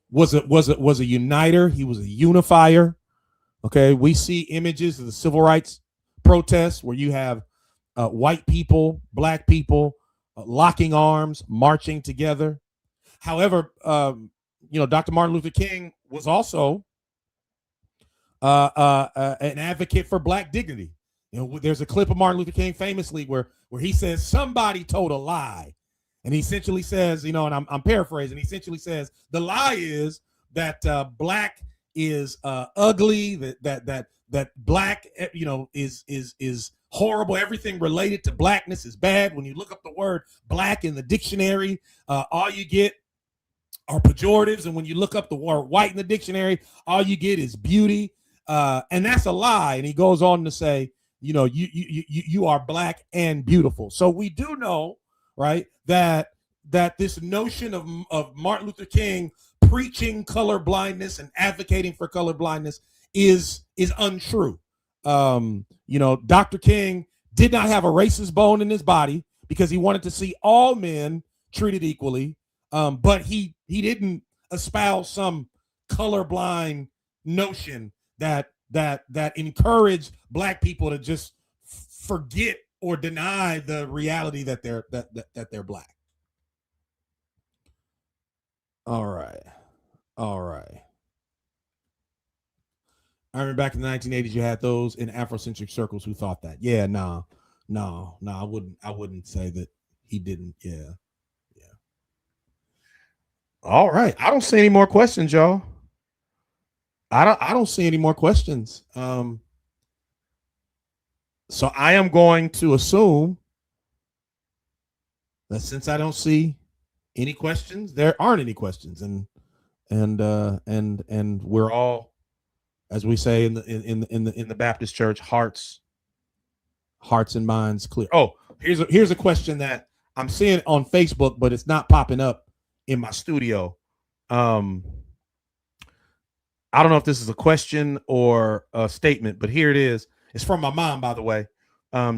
was a uniter. He was a unifier. Okay. We see images of the civil rights protests where you have white people, black people locking arms, marching together. However, Dr. Martin Luther King was also an advocate for black dignity. There's a clip of Martin Luther King famously where he says somebody told a lie, and he essentially says, and I'm paraphrasing. He essentially says the lie is that black is ugly, that black is horrible. Everything related to blackness is bad. When you look up the word black in the dictionary, all you get are pejoratives, and when you look up the word white in the dictionary, all you get is beauty, and that's a lie. And he goes on to say, you are black and beautiful. So we do know, right, that this notion of Martin Luther King preaching color blindness and advocating for color blindness is untrue. Dr. King did not have a racist bone in his body because he wanted to see all men treated equally. But he didn't espouse some colorblind notion that encouraged black people to just forget or deny the reality that they're black. All right. All right. I remember back in the 1980s, you had those in Afrocentric circles who thought that. Yeah, no. I wouldn't say that he didn't. Yeah, yeah. All right. I don't see any more questions, y'all. I don't see any more questions. So I am going to assume that since I don't see any questions, there aren't any questions, and we're all, as we say in the Baptist church, hearts and minds clear. Oh, here's a question that I'm seeing on Facebook, but it's not popping up in my studio. I don't know if this is a question or a statement, but here it is. It's from my mom, by the way.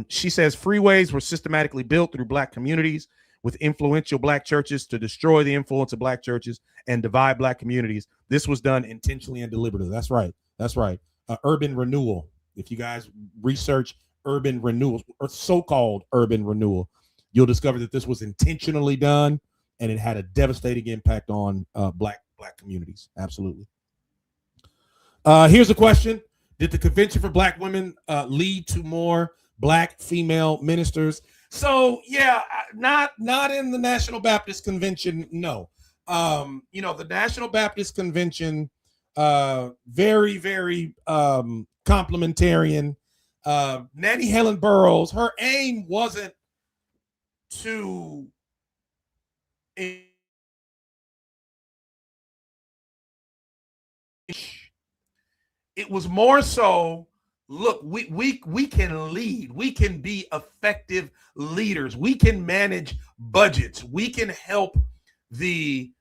She says freeways were systematically built through Black communities with influential Black churches to destroy the influence of Black churches and divide Black communities. This was done intentionally and deliberately. That's right. That's right. Urban renewal. If you guys research urban renewal or so-called urban renewal, you'll discover that this was intentionally done and it had a devastating impact on Black communities. Absolutely. Here's a question. Did the Convention for Black Women lead to more Black female ministers? So yeah, not in the National Baptist Convention. No, the National Baptist Convention, very complementarian. Nanny Helen Burroughs, her aim wasn't to it was more so, look, we can lead, we can be effective leaders, we can manage budgets, we can help the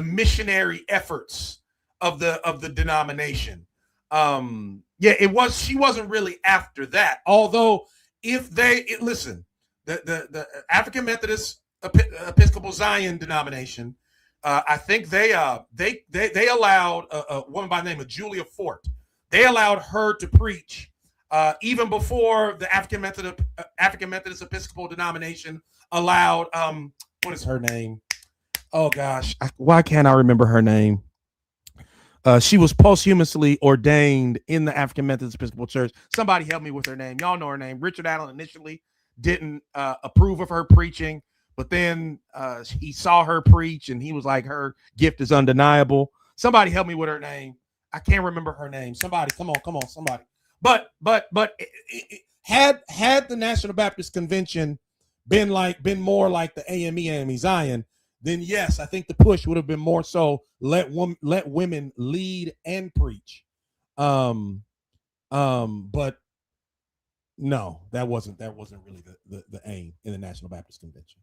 missionary efforts of the denomination. She wasn't really after that. Although listen, the African Methodist Episcopal Zion denomination, I think they allowed a woman by the name of Julia Fort. They allowed her to preach even before the African Methodist Episcopal denomination allowed. What is her name? Oh gosh, why can't I remember her name? She was posthumously ordained in the African Methodist Episcopal Church. Somebody help me with her name. Y'all know her name. Richard Allen initially didn't approve of her preaching, but then he saw her preach and he was like, her gift is undeniable. Somebody help me with her name. I can't remember her name. Somebody, come on, somebody. But had the National Baptist Convention been more like the AME Zion, then yes, I think the push would have been more so let women lead and preach. But no, that wasn't really the aim in the National Baptist Convention.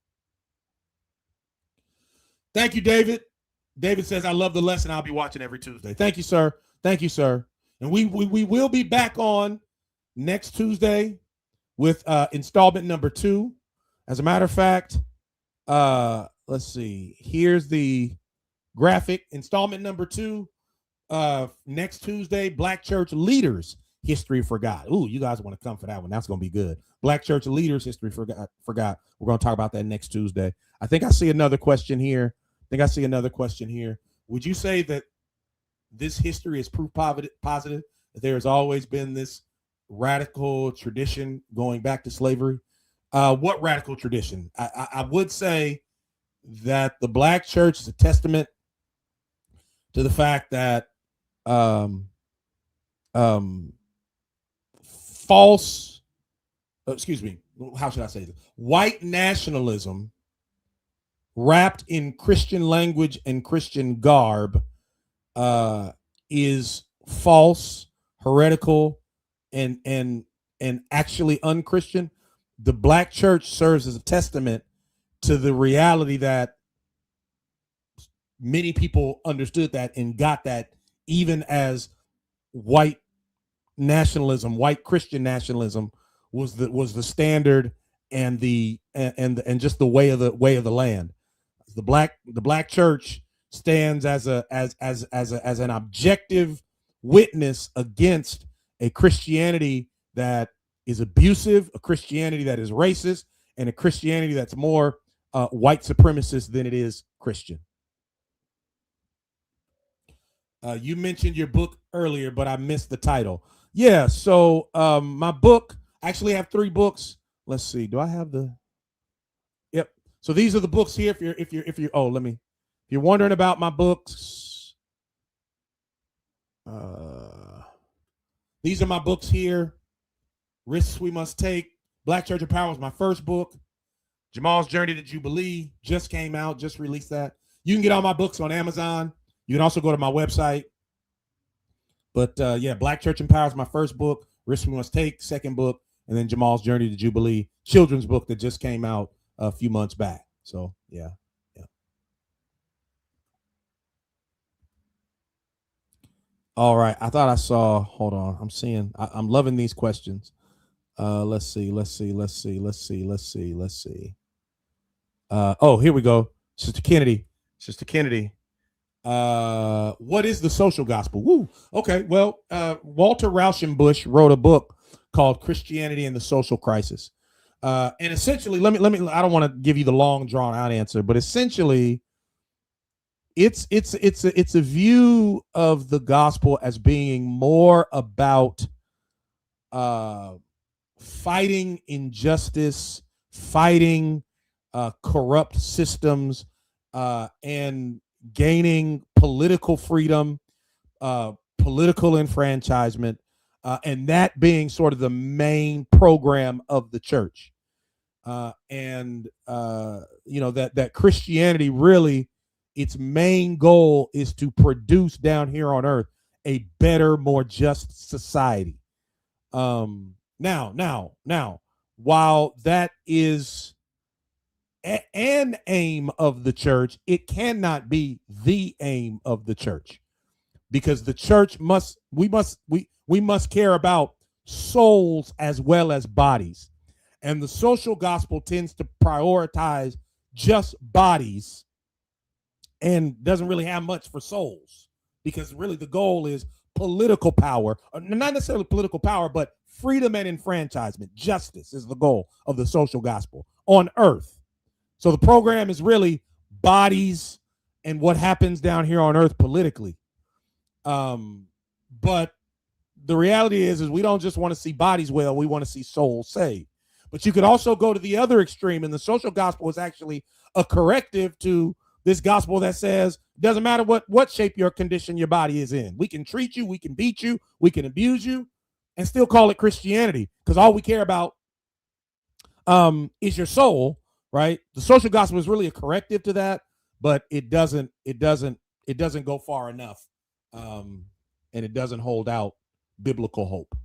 Thank you, David. David says, I love the lesson. I'll be watching every Tuesday. Thank you, sir. Thank you, sir. And we will be back on next Tuesday with installment number 2. As a matter of fact, let's see. Here's the graphic. Installment number 2. Next Tuesday, Black Church Leaders History Forgot. Ooh, you guys want to come for that one. That's going to be good. Black Church Leaders History Forgot. We're going to talk about that next Tuesday. I think I see another question here. Would you say that this history is proof positive that there has always been this radical tradition going back to slavery? What radical tradition? I would say that the Black church is a testament to the fact that white nationalism wrapped in Christian language and Christian garb is false, heretical, and actually unchristian. The Black church serves as a testament to the reality that many people understood that and got that, even as white nationalism, white Christian nationalism was the standard and just the way of the land. The black church stands as an objective witness against a Christianity that is abusive, a Christianity that is racist, and a Christianity that's more white supremacist than it is Christian. You mentioned your book earlier, but I missed the title. Yeah, so my book, I actually have 3 books. Let's see. Do I have the Yep. So these are the books here. If you're oh, let me. If you're wondering about my books, these are my books here. Risks We Must Take. Black Church of Power was my first book. Jamal's Journey to Jubilee just came out, just released that. You can get all my books on Amazon. You can also go to my website. But yeah, Black Church and Power is my first book. Risks We Must Take, second book, and then Jamal's Journey to Jubilee, children's book that just came out a few months back. So yeah. All right. I thought I saw. Hold on. I'm seeing. I'm loving these questions. Let's see. Oh, here we go. Sister Kennedy. What is the social gospel? Woo. Okay. Well, Walter Rauschenbusch wrote a book called Christianity and the Social Crisis. And essentially, let me. I don't want to give you the long drawn out answer, but essentially, it's a view of the gospel as being more about fighting injustice, fighting corrupt systems, and gaining political freedom, political enfranchisement, and that being sort of the main program of the church. And that Christianity really, its main goal is to produce down here on earth a better, more just society. Now, while that is an aim of the church, it cannot be the aim of the church, because the church we must care about souls as well as bodies. And the social gospel tends to prioritize just bodies and doesn't really have much for souls, because really the goal is political power, not necessarily political power, but freedom and enfranchisement. Justice is the goal of the social gospel on earth. So the program is really bodies and what happens down here on earth politically. But the reality is we don't just want to see bodies well, we want to see souls saved. But you could also go to the other extreme, and the social gospel is actually a corrective to this gospel that says it doesn't matter what shape your condition your body is in. We can treat you, we can beat you, we can abuse you, and still call it Christianity, because all we care about is your soul, right? The social gospel is really a corrective to that, but it doesn't go far enough, and it doesn't hold out biblical hope.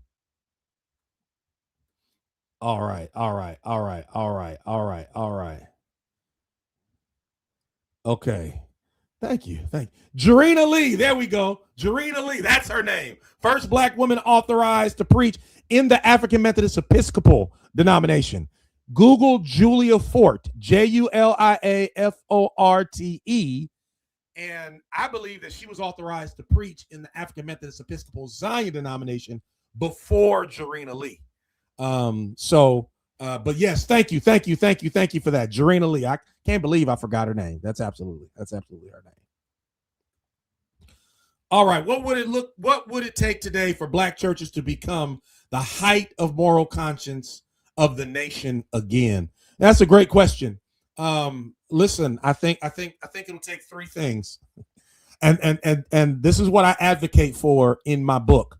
All right. Okay. Thank you. Jarena Lee. There we go. Jarena Lee. That's her name. First Black woman authorized to preach in the African Methodist Episcopal denomination. Google Julia Fort, Juliaforte. And I believe that she was authorized to preach in the African Methodist Episcopal Zion denomination before Jarena Lee. But yes, thank you for that, Jarena Lee. I can't believe I forgot her name. That's absolutely her name. All right, what would it take today for Black churches to become the height of moral conscience of the nation again? That's a great question. Listen, I think it'll take 3 things, and this is what I advocate for in my book.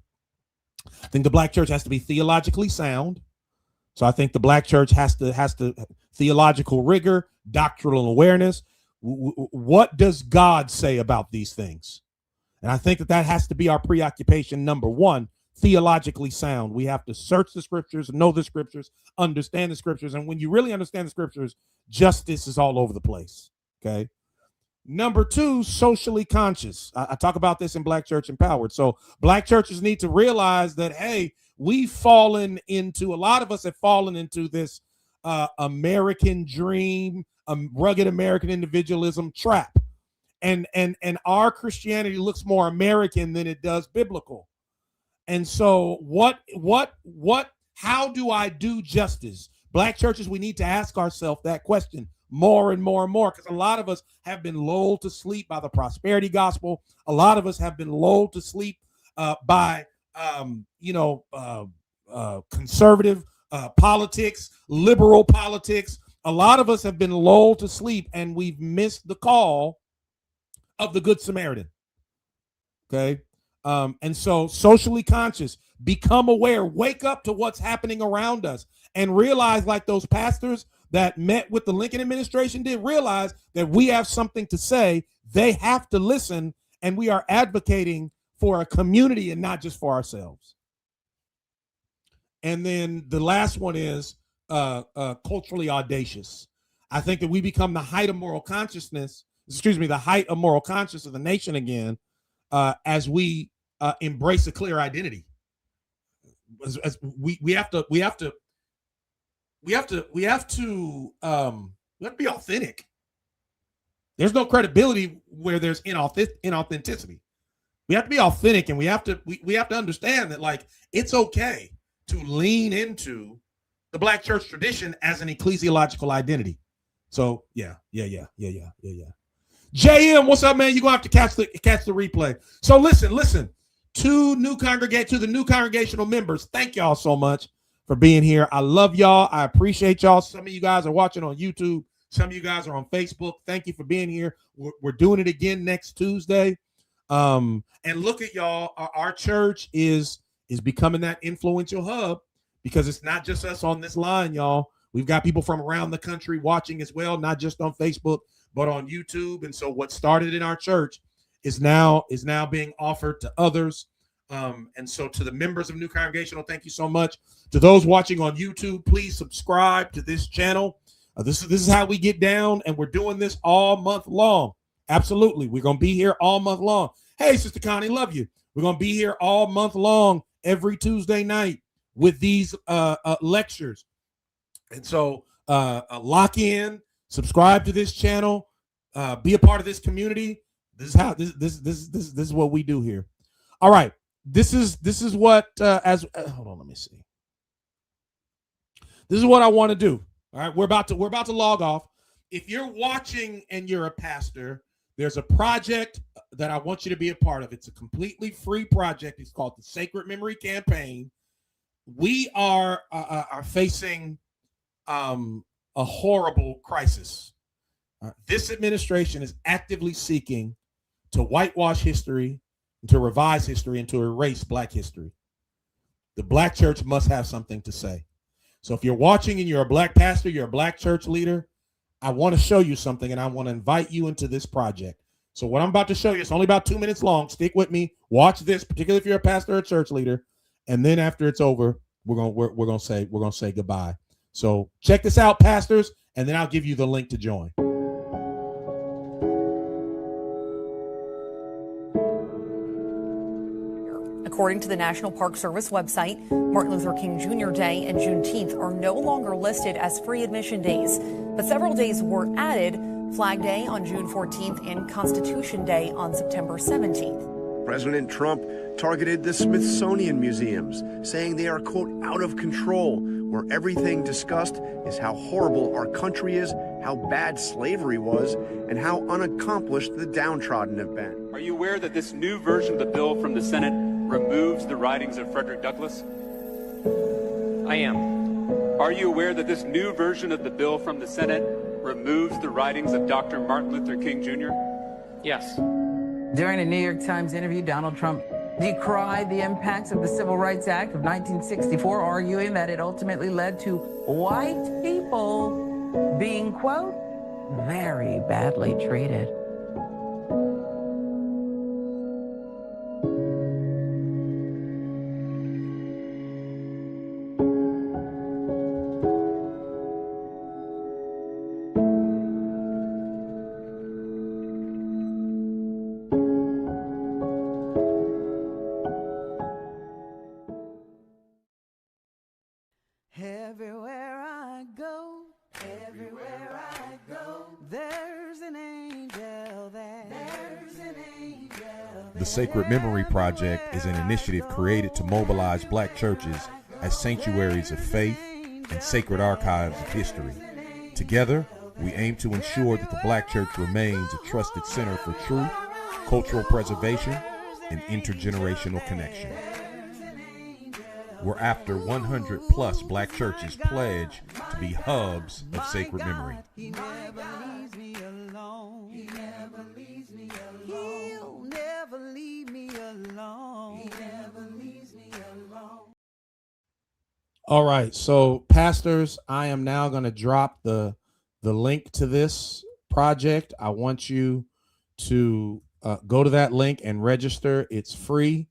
I think the Black church has to be theologically sound. So I think the Black church has to theological rigor, doctrinal awareness. What does God say about these things? And I think that has to be our preoccupation. Number 1, theologically sound. We have to search the scriptures, know the scriptures, understand the scriptures. And when you really understand the scriptures, justice is all over the place. Okay. Number 2, socially conscious. I talk about this in Black Church Empowered. So Black churches need to realize that, hey, a lot of us have fallen into this American dream, rugged American individualism trap. And our Christianity looks more American than it does biblical. And so how do I do justice? Black churches, we need to ask ourselves that question more and more and more, because a lot of us have been lulled to sleep by the prosperity gospel. A lot of us have been lulled to sleep by conservative politics, liberal politics. A lot of us have been lulled to sleep, and we've missed the call of the Good Samaritan. Okay. And so socially conscious, become aware, wake up to what's happening around us, and realize, like those pastors that met with the Lincoln administration did, realize that we have something to say. They have to listen, and we are advocating for a community and not just for ourselves. And then the last one is culturally audacious. I think that we become the height of moral consciousness, the height of moral consciousness of the nation again, as we embrace a clear identity. As we have to be authentic. There's no credibility where there's inauthenticity. We have to be authentic, and we have to understand that, like, it's okay to lean into the Black church tradition as an ecclesiological identity. So yeah. JM, what's up, man? You're gonna have to catch the replay. So listen. To the new congregational members, thank y'all so much for being here. I love y'all. I appreciate y'all. Some of you guys are watching on YouTube. Some of you guys are on Facebook. Thank you for being here. We're doing it again next Tuesday. And look at y'all. Our church is becoming that influential hub, because it's not just us on this line, y'all. We've got people from around the country watching as well, not just on Facebook, but on YouTube. And so what started in our church is now being offered to others. And so to the members of New Congregational, thank you so much. To those watching on YouTube, please subscribe to this channel. This is how we get down, and we're doing this all month long. Absolutely. We're going to be here all month long. Hey, Sister Connie, love you. We're going to be here all month long, every Tuesday night with these lectures. And so lock in, subscribe to this channel, be a part of this community. This is how this is what we do here. All right. This is what hold on, let me see. This is what I want to do. All right, we're about to log off. If you're watching and you're a pastor, there's a project that I want you to be a part of. It's a completely free project. It's called the Sacred Memory Campaign. We are facing a horrible crisis. This administration is actively seeking to whitewash history, to revise history, and to erase Black history. The Black church must have something to say. So if you're watching and you're a Black pastor, you're a Black church leader, I want to show you something, and I want to invite you into this project. So what I'm about to show you, it's only about 2 minutes long. Stick with me. Watch this, particularly if you're a pastor or a church leader. And then after it's over, we're gonna say goodbye. So check this out, pastors, and then I'll give you the link to join. According to the National Park Service website, Martin Luther King Jr. Day and Juneteenth are no longer listed as free admission days, but several days were added: Flag Day on June 14th and Constitution Day on September 17th. President Trump targeted the Smithsonian museums, saying they are, quote, out of control, where everything discussed is how horrible our country is, how bad slavery was, and how unaccomplished the downtrodden have been. Are you aware that this new version of the bill from the Senate removes the writings of Frederick Douglass? I am. Are you aware that this new version of the bill from the Senate removes the writings of Dr. Martin Luther King Jr.? Yes. During a New York Times interview, Donald Trump decried the impacts of the Civil Rights Act of 1964, arguing that it ultimately led to white people being, quote, very badly treated. Everywhere I go, there's an angel there. There's an angel there. The Sacred Memory Project is an initiative created to mobilize Black churches as sanctuaries of faith and sacred archives of history. Together, We aim to ensure that the Black church remains a trusted center for truth, cultural preservation, and intergenerational connection. We're after 100 plus Black churches pledged to be hubs of sacred memory. He never leaves me alone. He never leaves me alone. He'll never leave me alone. He never leaves me alone. All right, so pastors, I am now going to drop the link to this project. I want you to go to that link and register. It's free.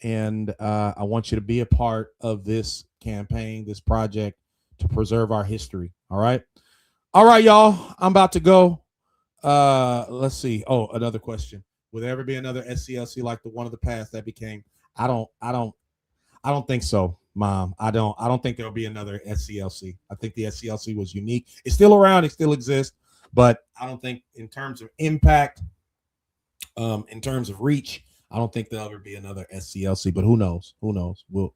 And I want you to be a part of this campaign, this project to preserve our history. All right. All right, y'all. I'm about to go. Let's see. Oh, another question. Will there ever be another SCLC like the one of the past that became? I don't think so, Mom. I don't think there'll be another SCLC. I think the SCLC was unique. It's still around. It still exists. But I don't think in terms of impact, in terms of reach, I don't think there'll ever be another SCLC, but who knows? Who knows? We'll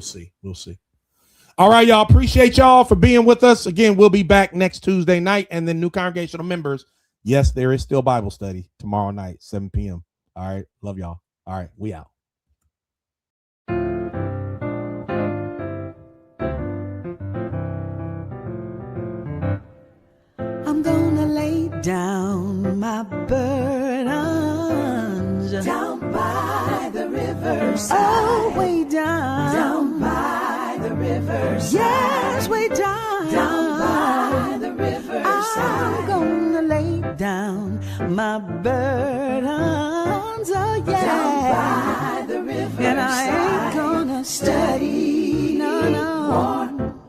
see. We'll see. All right, y'all. Appreciate y'all for being with us. Again, we'll be back next Tuesday night. And then new congregational members. Yes, there is still Bible study tomorrow night, 7 p.m. All right. Love y'all. All right. We out. I'm gonna lay down my burdens Down by the riverside. oh, way down. Down by the riverside. Yes, way down. Down by the riverside. I'm gonna lay down my burdens, oh yeah. Down by the riverside. And I ain't gonna study, no,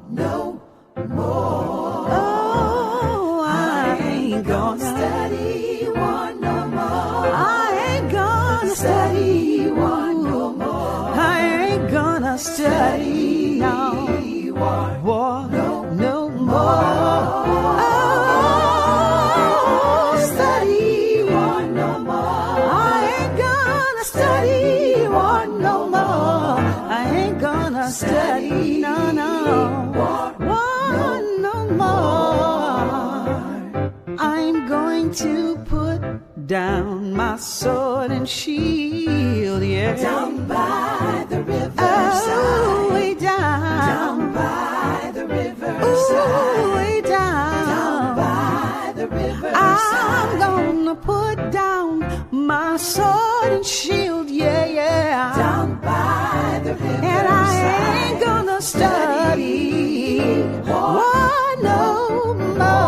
no more. Oh, I ain't gonna Study one no more. I ain't gonna Study one no more. I ain't gonna study no war, no more. Oh, study one no more. I ain't gonna study one no more. I ain't gonna study one no more. I'm going to put down my sword and shield, yeah. Down by the riverside. Oh, way down. Down by the riverside. Ooh, way down. Down by the riverside. I'm gonna put down my sword and shield, yeah, yeah. Down by the riverside. And I ain't gonna study one no more.